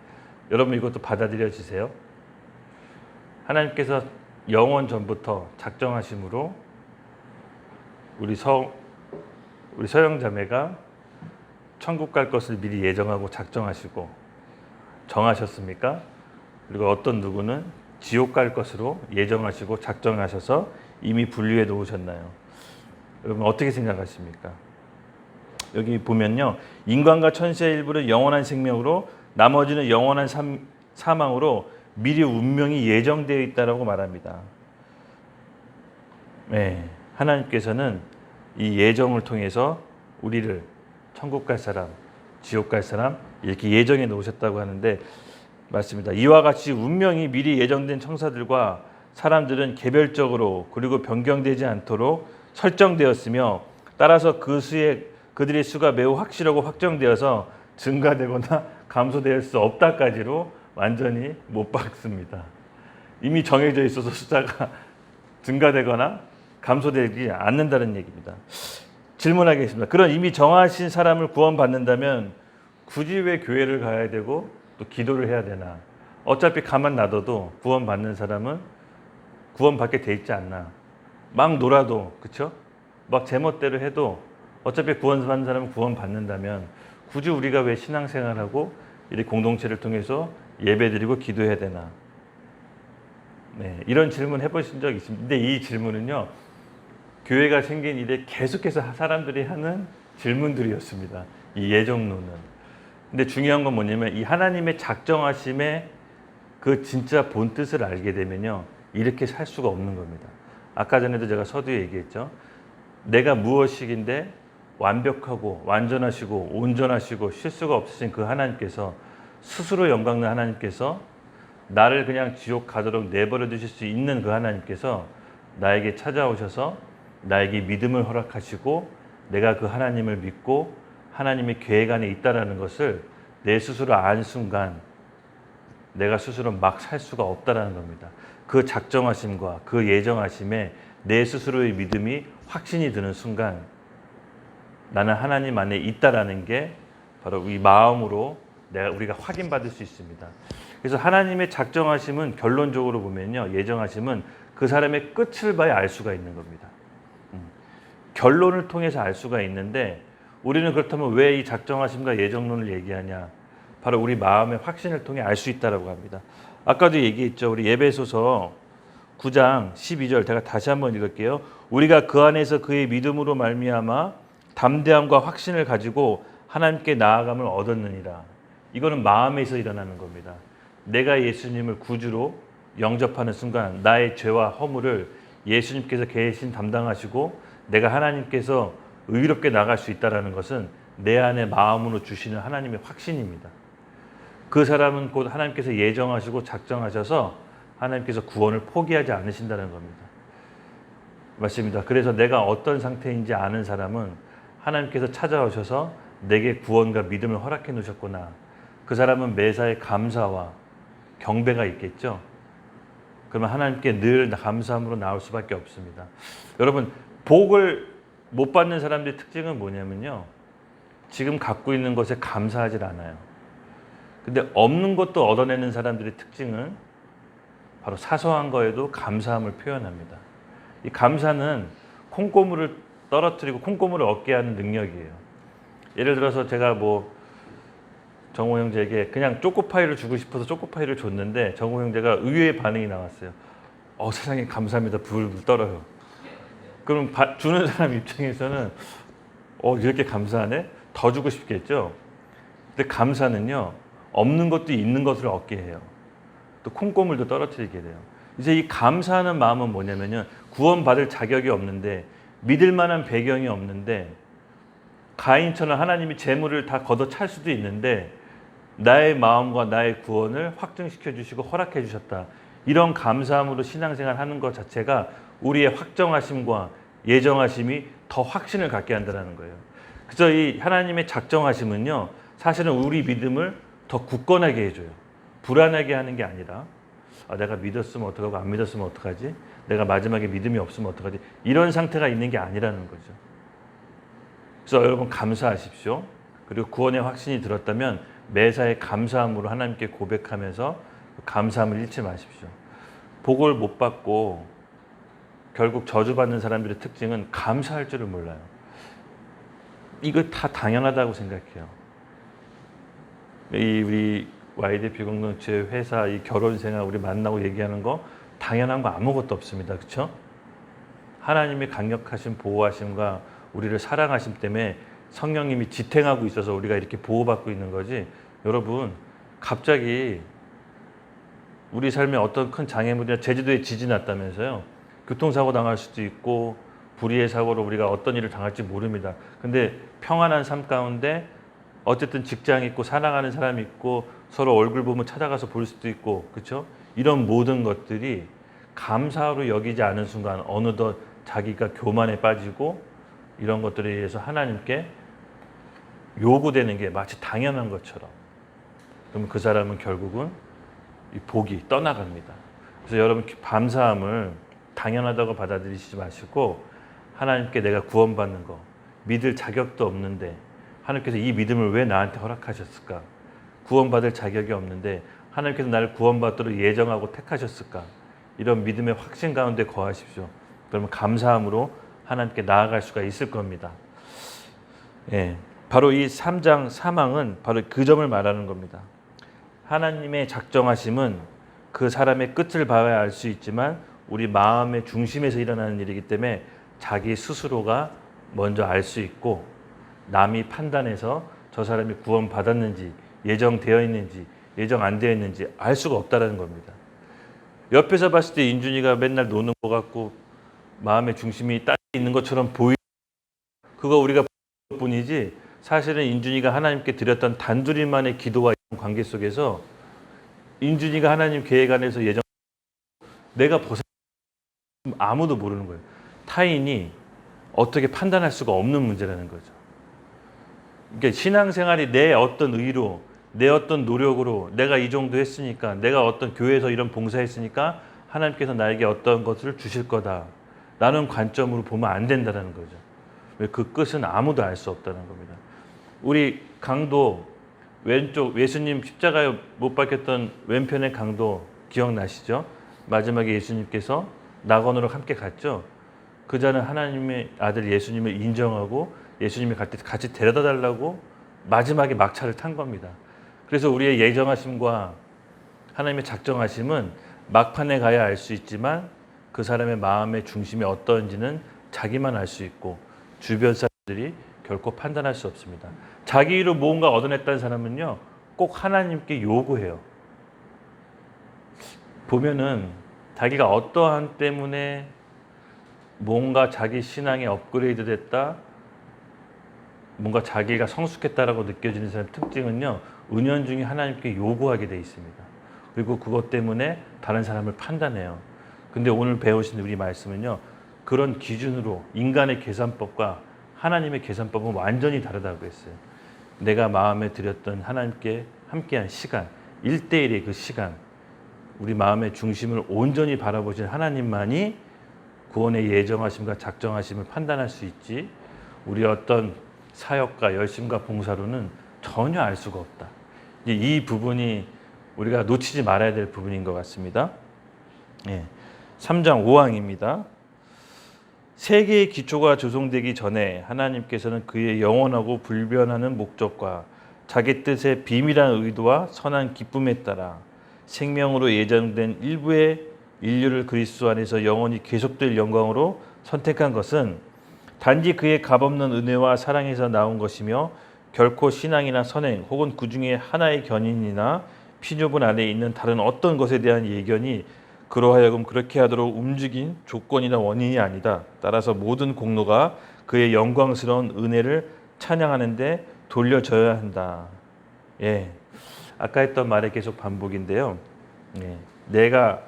C: 여러분 이것도 받아들여지세요? 하나님께서 영원 전부터 작정하심으로 우리 서영 자매가 천국 갈 것을 미리 예정하고 작정하시고 정하셨습니까? 그리고 어떤 누구는 지옥 갈 것으로 예정하시고 작정하셔서 이미 분류해 놓으셨나요? 여러분 어떻게 생각하십니까? 여기 보면요. 인간과 천사의 일부는 영원한 생명으로 나머지는 영원한 사망으로 미리 운명이 예정되어 있다라고 말합니다. 네, 하나님께서는 이 예정을 통해서 우리를 천국 갈 사람, 지옥 갈 사람 이렇게 예정해 놓으셨다고 하는데 맞습니다. 이와 같이 운명이 미리 예정된 천사들과 사람들은 개별적으로 그리고 변경되지 않도록 설정되었으며 따라서 그들의 수가 매우 확실하고 확정되어서 증가되거나 감소될 수 없다까지로 완전히 못 박습니다. 이미 정해져 있어서 숫자가 증가되거나 감소되지 않는다는 얘기입니다. 질문하겠습니다. 그런 이미 정하신 사람을 구원받는다면 굳이 왜 교회를 가야 되고 또 기도를 해야 되나? 어차피 가만 놔둬도 구원받는 사람은 구원받게 돼 있지 않나? 막 놀아도 그렇죠? 막 제멋대로 해도 어차피 구원받는 사람은 구원받는다면 굳이 우리가 왜 신앙생활하고 이렇게 공동체를 통해서 예배드리고 기도해야 되나? 네, 이런 질문 해보신 적 있습니다. 근데 이 질문은요, 교회가 생긴 이래 계속해서 사람들이 하는 질문들이었습니다. 이 예정론은. 근데 중요한 건 뭐냐면 이 하나님의 작정하심의 그 진짜 본 뜻을 알게 되면요, 이렇게 살 수가 없는 겁니다. 아까 전에도 제가 서두에 얘기했죠. 내가 무엇이긴데 완벽하고 완전하시고 온전하시고 실수가 없으신 그 하나님께서 스스로 영광난 하나님께서 나를 그냥 지옥 가도록 내버려 두실 수 있는 그 하나님께서 나에게 찾아오셔서 나에게 믿음을 허락하시고 내가 그 하나님을 믿고 하나님의 계획 안에 있다라는 것을 내 스스로 안 순간 내가 스스로 막 살 수가 없다라는 겁니다. 그 작정하심과 그 예정하심에 내 스스로의 믿음이 확신이 드는 순간 나는 하나님 안에 있다라는 게 바로 이 마음으로 우리가 확인받을 수 있습니다. 그래서 하나님의 작정하심은 결론적으로 보면요, 예정하심은 그 사람의 끝을 봐야 알 수가 있는 겁니다. 결론을 통해서 알 수가 있는데 우리는 그렇다면 왜 이 작정하심과 예정론을 얘기하냐? 바로 우리 마음의 확신을 통해 알 수 있다라고 합니다. 아까도 얘기했죠. 우리 에베소서 9장 12절 제가 다시 한번 읽을게요. 우리가 그 안에서 그의 믿음으로 말미암아 담대함과 확신을 가지고 하나님께 나아감을 얻었느니라. 이거는 마음에서 일어나는 겁니다. 내가 예수님을 구주로 영접하는 순간 나의 죄와 허물을 예수님께서 대신 담당하시고 내가 하나님께서 의롭게 나갈 수 있다는 것은 내 안에 마음으로 주시는 하나님의 확신입니다. 그 사람은 곧 하나님께서 예정하시고 작정하셔서 하나님께서 구원을 포기하지 않으신다는 겁니다. 맞습니다. 그래서 내가 어떤 상태인지 아는 사람은 하나님께서 찾아오셔서 내게 구원과 믿음을 허락해 놓으셨구나. 그 사람은 매사에 감사와 경배가 있겠죠. 그러면 하나님께 늘 감사함으로 나올 수밖에 없습니다. 여러분, 복을 못 받는 사람들의 특징은 뭐냐면요, 지금 갖고 있는 것에 감사하지 않아요. 근데 없는 것도 얻어내는 사람들의 특징은 바로 사소한 거에도 감사함을 표현합니다. 이 감사는 콩고물을 떨어뜨리고 콩고물을 얻게 하는 능력이에요. 예를 들어서 제가 정호 형제에게 그냥 초코파이를 주고 싶어서 초코파이를 줬는데 정호 형제가 의외의 반응이 나왔어요. 세상에 감사합니다. 불불 떨어요. 그럼 주는 사람 입장에서는 이렇게 감사하네? 더 주고 싶겠죠? 근데 감사는요, 없는 것도 있는 것을 얻게 해요. 또 콩고물도 떨어뜨리게 돼요. 이제 이 감사하는 마음은 뭐냐면요, 구원받을 자격이 없는데 믿을 만한 배경이 없는데 가인처럼 하나님이 재물을 다 걷어찰 수도 있는데 나의 마음과 나의 구원을 확증시켜 주시고 허락해 주셨다. 이런 감사함으로 신앙생활 하는 것 자체가 우리의 확정하심과 예정하심이 더 확신을 갖게 한다는 거예요. 그래서 이 하나님의 작정하심은요, 사실은 우리 믿음을 더 굳건하게 해줘요. 불안하게 하는 게 아니라 내가 믿었으면 어떡하고 안 믿었으면 어떡하지? 내가 마지막에 믿음이 없으면 어떡하지? 이런 상태가 있는 게 아니라는 거죠. 그래서 여러분 감사하십시오. 그리고 구원의 확신이 들었다면 매사에 감사함으로 하나님께 고백하면서 감사함을 잃지 마십시오. 복을 못 받고 결국 저주받는 사람들의 특징은 감사할 줄을 몰라요. 이거 다 당연하다고 생각해요. 우리 YDP 공동체 회사 이 결혼 생활 우리 만나고 얘기하는 거 당연한 거 아무것도 없습니다. 그렇죠? 하나님의 강력하신 보호하심과 우리를 사랑하심 때문에 성령님이 지탱하고 있어서 우리가 이렇게 보호받고 있는 거지. 여러분 갑자기 우리 삶에 어떤 큰 장애물이나 제주도에 지진 났다면서요. 교통사고 당할 수도 있고 불의의 사고로 우리가 어떤 일을 당할지 모릅니다. 근데 평안한 삶 가운데 어쨌든 직장 있고 사랑하는 사람이 있고 서로 얼굴 보면 찾아가서 볼 수도 있고 그렇죠? 이런 모든 것들이 감사로 여기지 않은 순간 어느덧 자기가 교만에 빠지고 이런 것들에 의해서 하나님께 요구되는 게 마치 당연한 것처럼 그러면 그 사람은 결국은 이 복이 떠나갑니다. 그래서 여러분 감사함을 당연하다고 받아들이시지 마시고 하나님께 내가 구원받는 거 믿을 자격도 없는데 하나님께서 이 믿음을 왜 나한테 허락하셨을까? 구원받을 자격이 없는데 하나님께서 나를 구원받도록 예정하고 택하셨을까? 이런 믿음의 확신 가운데 거하십시오. 그러면 감사함으로 하나님께 나아갈 수가 있을 겁니다. 예, 바로 이 3장 사망은 바로 그 점을 말하는 겁니다. 하나님의 작정하심은 그 사람의 끝을 봐야 알 수 있지만 우리 마음의 중심에서 일어나는 일이기 때문에 자기 스스로가 먼저 알 수 있고 남이 판단해서 저 사람이 구원받았는지 예정되어 있는지 예정 안 되어 있는지 알 수가 없다는 겁니다. 옆에서 봤을 때 인준이가 맨날 노는 것 같고 마음의 중심이 딱 있는 것처럼 보이는 그거 우리가 볼 뿐이지 사실은 인준이가 하나님께 드렸던 단둘이만의 기도와 관계 속에서 인준이가 하나님 계획 안에서 예정 내가 아무도 모르는 거예요. 타인이 어떻게 판단할 수가 없는 문제라는 거죠. 그러니까 신앙생활이 내 어떤 의로 내 어떤 노력으로 내가 이 정도 했으니까 내가 어떤 교회에서 이런 봉사했으니까 하나님께서 나에게 어떤 것을 주실 거다 라는 관점으로 보면 안 된다는 거죠. 그 끝은 아무도 알 수 없다는 겁니다. 우리 강도 왼쪽 예수님 십자가에 못 박혔던 왼편의 강도 기억나시죠? 마지막에 예수님께서 낙원으로 함께 갔죠. 그 자는 하나님의 아들 예수님을 인정하고 예수님이 갈 때 같이 데려다 달라고 마지막에 막차를 탄 겁니다. 그래서 우리의 예정하심과 하나님의 작정하심은 막판에 가야 알 수 있지만 그 사람의 마음의 중심이 어떤지는 자기만 알 수 있고 주변 사람들이 결코 판단할 수 없습니다. 자기 일로 무언가 얻어냈다는 사람은요 꼭 하나님께 요구해요. 보면은 자기가 어떠한 때문에 뭔가 자기 신앙이 업그레이드 됐다 뭔가 자기가 성숙했다라고 느껴지는 사람의 특징은요 은연중에 하나님께 요구하게 돼 있습니다. 그리고 그것 때문에 다른 사람을 판단해요. 근데 오늘 배우신 우리 말씀은요 그런 기준으로 인간의 계산법과 하나님의 계산법은 완전히 다르다고 했어요. 내가 마음에 들였던 하나님께 함께한 시간 1:1의 그 시간 우리 마음의 중심을 온전히 바라보신 하나님만이 구원의 예정하심과 작정하심을 판단할 수 있지 우리 어떤 사역과 열심과 봉사로는 전혀 알 수가 없다. 이 부분이 우리가 놓치지 말아야 될 부분인 것 같습니다. 3장 5항입니다. 세계의 기초가 조성되기 전에 하나님께서는 그의 영원하고 불변하는 목적과 자기 뜻의 비밀한 의도와 선한 기쁨에 따라 생명으로 예정된 일부의 인류를 그리스도 안에서 영원히 계속될 영광으로 선택한 것은 단지 그의 값없는 은혜와 사랑에서 나온 것이며 결코 신앙이나 선행 혹은 그 중에 하나의 견인이나 피조분 안에 있는 다른 어떤 것에 대한 예견이 그로 하여금 그렇게 하도록 움직인 조건이나 원인이 아니다. 따라서 모든 공로가 그의 영광스러운 은혜를 찬양하는 데 돌려져야 한다. 아까 했던 말의 계속 반복인데요. 예, 내가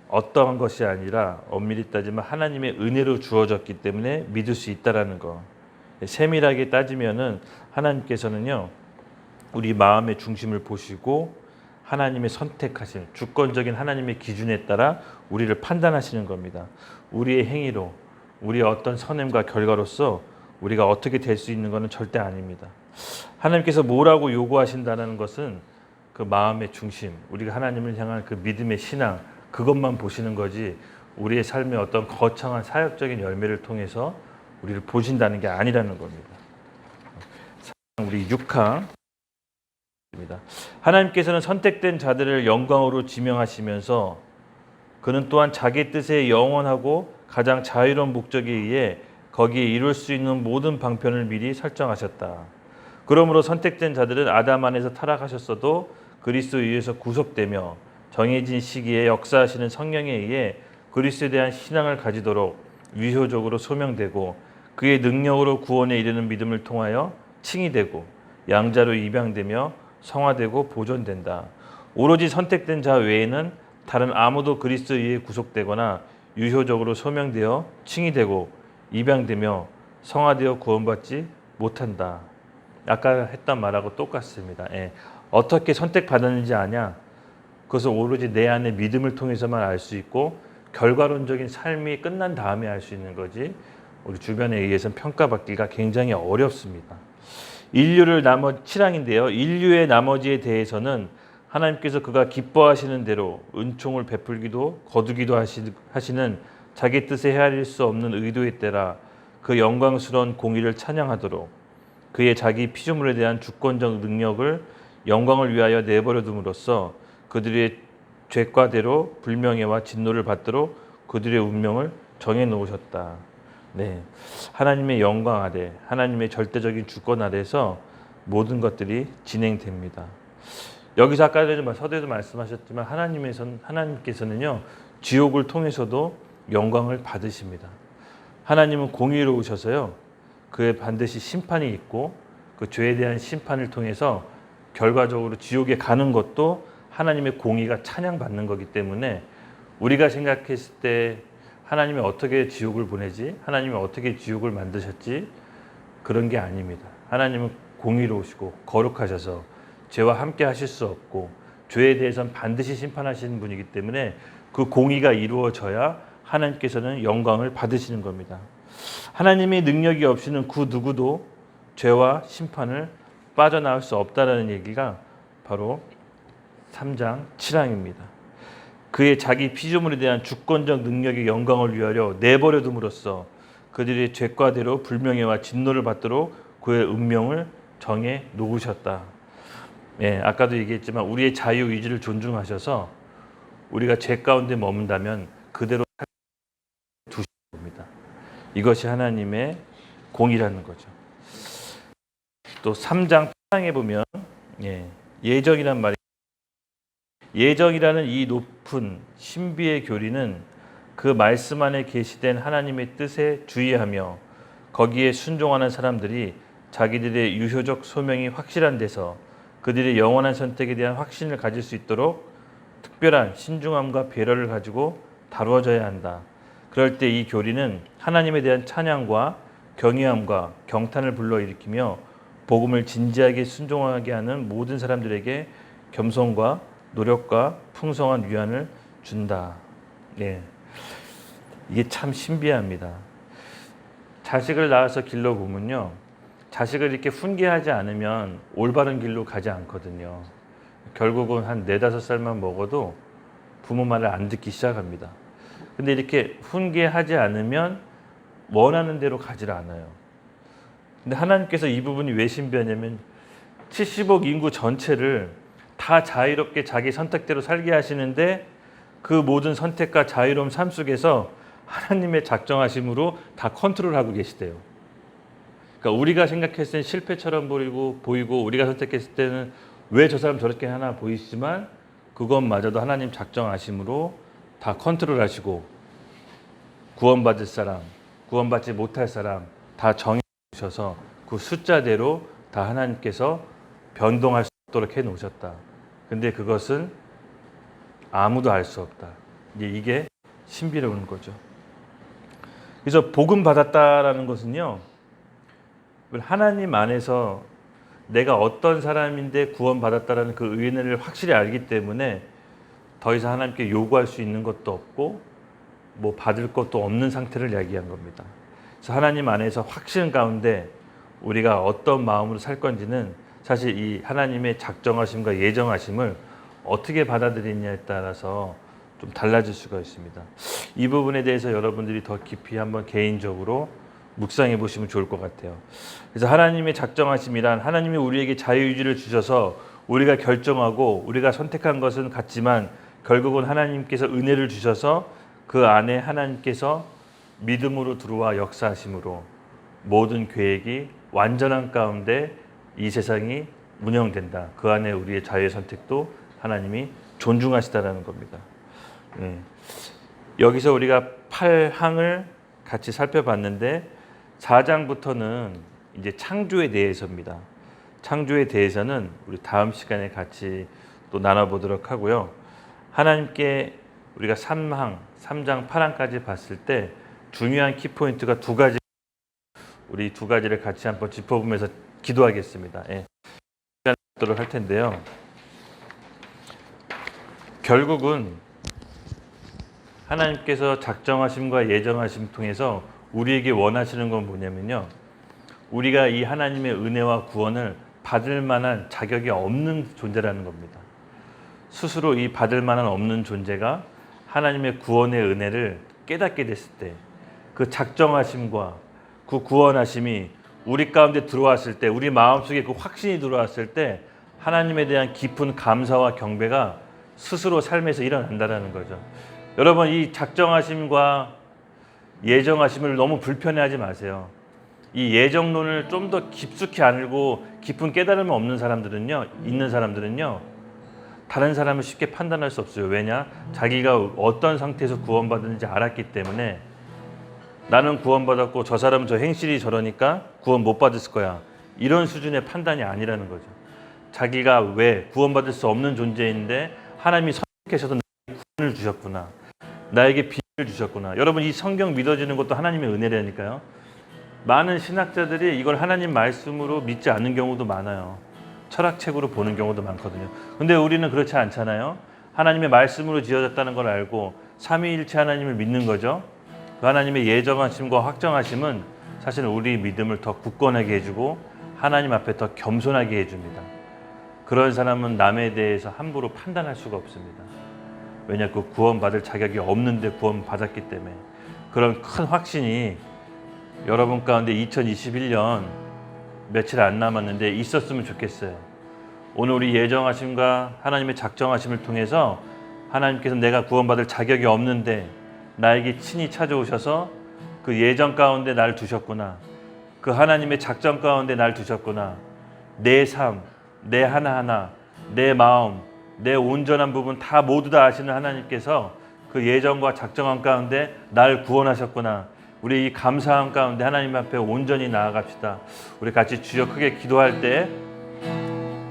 C: 어떠한 것이 아니라 엄밀히 따지면 하나님의 은혜로 주어졌기 때문에 믿을 수 있다라는 거. 세밀하게 따지면은 하나님께서는요, 우리 마음의 중심을 보시고 하나님의 선택하신 주권적인 하나님의 기준에 따라 우리를 판단하시는 겁니다. 우리의 행위로, 우리의 어떤 선행과 결과로서 우리가 어떻게 될 수 있는 것은 절대 아닙니다. 하나님께서 뭐라고 요구하신다는 것은 그 마음의 중심, 우리가 하나님을 향한 그 믿음의 신앙, 그것만 보시는 거지 우리의 삶의 어떤 거창한 사역적인 열매를 통해서 우리를 보신다는 게 아니라는 겁니다. 우리 6항 하나님께서는 선택된 자들을 영광으로 지명하시면서 그는 또한 자기 뜻에 영원하고 가장 자유로운 목적에 의해 거기에 이룰 수 있는 모든 방편을 미리 설정하셨다. 그러므로 선택된 자들은 아담 안에서 타락하셨어도 그리스도에 의해서 구속되며 정해진 시기에 역사하시는 성령에 의해 그리스도에 대한 신앙을 가지도록 유효적으로 소명되고 그의 능력으로 구원에 이르는 믿음을 통하여 칭의되고 양자로 입양되며 성화되고 보존된다. 오로지 선택된 자 외에는 다른 아무도 그리스도에 의해 구속되거나 유효적으로 소명되어 칭의되고 입양되며 성화되어 구원받지 못한다. 아까 했던 말하고 똑같습니다. 예. 어떻게 선택받았는지 아냐? 그것은 오로지 내 안에 믿음을 통해서만 알 수 있고 결과론적인 삶이 끝난 다음에 알 수 있는 거지 우리 주변에 의해서는 평가받기가 굉장히 어렵습니다. 인류를 7항인데요. 인류의 나머지에 대해서는 하나님께서 그가 기뻐하시는 대로 은총을 베풀기도 거두기도 하시는 자기 뜻에 헤아릴 수 없는 의도에 따라 그 영광스러운 공의를 찬양하도록 그의 자기 피조물에 대한 주권적 능력을 영광을 위하여 내버려 둠으로써 그들의 죄과대로 불명예와 진노를 받도록 그들의 운명을 정해 놓으셨다. 네, 하나님의 영광 아래, 하나님의 절대적인 주권 아래서 모든 것들이 진행됩니다. 여기서 아까 서두에도 말씀하셨지만 하나님께서는요 지옥을 통해서도 영광을 받으십니다. 하나님은 공의로우셔서요 그에 반드시 심판이 있고 그 죄에 대한 심판을 통해서 결과적으로 지옥에 가는 것도 하나님의 공의가 찬양받는 거기 때문에 우리가 생각했을 때 하나님이 어떻게 지옥을 보내지? 하나님이 어떻게 지옥을 만드셨지? 그런 게 아닙니다. 하나님은 공의로우시고 거룩하셔서 죄와 함께 하실 수 없고 죄에 대해서는 반드시 심판하시는 분이기 때문에 그 공의가 이루어져야 하나님께서는 영광을 받으시는 겁니다. 하나님의 능력이 없이는 그 누구도 죄와 심판을 빠져나올 수 없다라는 얘기가 바로 3장 7항입니다. 그의 자기 피조물에 대한 주권적 능력의 영광을 위하여 내버려 둠으로써 그들의 죄과대로 불명예와 진노를 받도록 그의 운명을 정해 놓으셨다. 예, 아까도 얘기했지만 우리의 자유 의지를 존중하셔서 우리가 죄 가운데 머문다면 그대로 두시는 겁니다. 이것이 하나님의 공이라는 거죠. 또 3장 8장에 보면 예정이란 말이 예정이라는 이 높은 신비의 교리는 그 말씀 안에 계시된 하나님의 뜻에 주의하며 거기에 순종하는 사람들이 자기들의 유효적 소명이 확실한 데서 그들의 영원한 선택에 대한 확신을 가질 수 있도록 특별한 신중함과 배려를 가지고 다루어져야 한다. 그럴 때 이 교리는 하나님에 대한 찬양과 경외함과 경탄을 불러일으키며 복음을 진지하게 순종하게 하는 모든 사람들에게 겸손과 노력과 풍성한 위안을 준다. 예. 이게 참 신비합니다. 자식을 낳아서 길러보면요. 자식을 이렇게 훈계하지 않으면 올바른 길로 가지 않거든요. 결국은 한 4-5살만 먹어도 부모 말을 안 듣기 시작합니다. 근데 이렇게 훈계하지 않으면 원하는 대로 가지 않아요. 근데 하나님께서 이 부분이 왜 신비하냐면 70억 인구 전체를 다 자유롭게 자기 선택대로 살게 하시는데 그 모든 선택과 자유로운 삶 속에서 하나님의 작정하심으로 다 컨트롤하고 계시대요. 그러니까 우리가 생각했을 때는 실패처럼 보이고 우리가 선택했을 때는 왜 저 사람 저렇게 하나 보이지만 그것마저도 하나님 작정하심으로 다 컨트롤하시고 구원받을 사람, 구원받지 못할 사람 다 정해 주셔서 그 숫자대로 다 하나님께서 변동할 수 없도록 해 놓으셨다. 근데 그것은 아무도 알 수 없다. 이게 신비로운 거죠. 그래서 복음 받았다라는 것은요, 하나님 안에서 내가 어떤 사람인데 구원 받았다라는 그 은혜를 확실히 알기 때문에 더 이상 하나님께 요구할 수 있는 것도 없고 뭐 받을 것도 없는 상태를 이야기한 겁니다. 그래서 하나님 안에서 확신 가운데 우리가 어떤 마음으로 살 건지는 사실 이 하나님의 작정하심과 예정하심을 어떻게 받아들이냐에 따라서 좀 달라질 수가 있습니다. 이 부분에 대해서 여러분들이 더 깊이 한번 개인적으로 묵상해 보시면 좋을 것 같아요. 그래서 하나님의 작정하심이란 하나님이 우리에게 자유의지를 주셔서 우리가 결정하고 우리가 선택한 것은 같지만 결국은 하나님께서 은혜를 주셔서 그 안에 하나님께서 믿음으로 들어와 역사하심으로 모든 계획이 완전한 가운데 이 세상이 운영된다. 그 안에 우리의 자유의 선택도 하나님이 존중하시다라는 겁니다. 여기서 우리가 8항을 같이 살펴봤는데 4장부터는 이제 창조에 대해서입니다. 창조에 대해서는 우리 다음 시간에 같이 또 나눠보도록 하고요. 하나님께 우리가 3장 8항까지 봤을 때 중요한 키포인트가 두 가지, 우리 두 가지를 같이 한번 짚어보면서 기도하겠습니다. 하도록 할 텐데요. 결국은 하나님께서 작정하심과 예정하심 통해서 우리에게 원하시는 건 뭐냐면요, 우리가 이 하나님의 은혜와 구원을 받을 만한 자격이 없는 존재라는 겁니다. 스스로 이 받을 만한 없는 존재가 하나님의 구원의 은혜를 깨닫게 됐을 때 그 작정하심과 그 구원하심이 우리 가운데 들어왔을 때, 우리 마음속에 그 확신이 들어왔을 때 하나님에 대한 깊은 감사와 경배가 스스로 삶에서 일어난다는 거죠. 여러분, 이 작정하심과 예정하심을 너무 불편해하지 마세요. 이 예정론을 좀 더 깊숙이 알고 깊은 깨달음이 없는 사람들은요, 있는 사람들은요, 다른 사람을 쉽게 판단할 수 없어요. 왜냐? 자기가 어떤 상태에서 구원받았는지 알았기 때문에 나는 구원받았고 저 사람은 저 행실이 저러니까 구원 못 받았을 거야. 이런 수준의 판단이 아니라는 거죠. 자기가 왜 구원받을 수 없는 존재인데 하나님이 선택하셔서 나에게 구원을 주셨구나. 나에게 비밀을 주셨구나. 여러분, 이 성경 믿어지는 것도 하나님의 은혜라니까요. 많은 신학자들이 이걸 하나님 말씀으로 믿지 않는 경우도 많아요. 철학책으로 보는 경우도 많거든요. 근데 우리는 그렇지 않잖아요. 하나님의 말씀으로 지어졌다는 걸 알고 삼위일체 하나님을 믿는 거죠. 그 하나님의 예정하심과 확정하심은 사실 우리 믿음을 더 굳건하게 해주고 하나님 앞에 더 겸손하게 해줍니다. 그런 사람은 남에 대해서 함부로 판단할 수가 없습니다. 왜냐, 그 구원받을 자격이 없는데 구원받았기 때문에. 그런 큰 확신이 여러분 가운데 2021년 며칠 안 남았는데 있었으면 좋겠어요. 오늘 우리 예정하심과 하나님의 작정하심을 통해서 하나님께서 내가 구원받을 자격이 없는데 나에게 친히 찾아오셔서 그 예정 가운데 날 두셨구나. 그 하나님의 작정 가운데 날 두셨구나. 내 삶, 내 하나하나, 내 마음, 내 온전한 부분 다 모두 다 아시는 하나님께서 그 예정과 작정한 가운데 날 구원하셨구나. 우리 이 감사함 가운데 하나님 앞에 온전히 나아갑시다. 우리 같이 주여 크게 기도할 때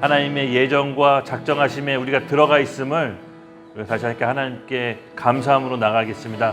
C: 하나님의 예정과 작정하심에 우리가 들어가 있음을 우리가 다시 함께 하나님께 감사함으로 나가겠습니다.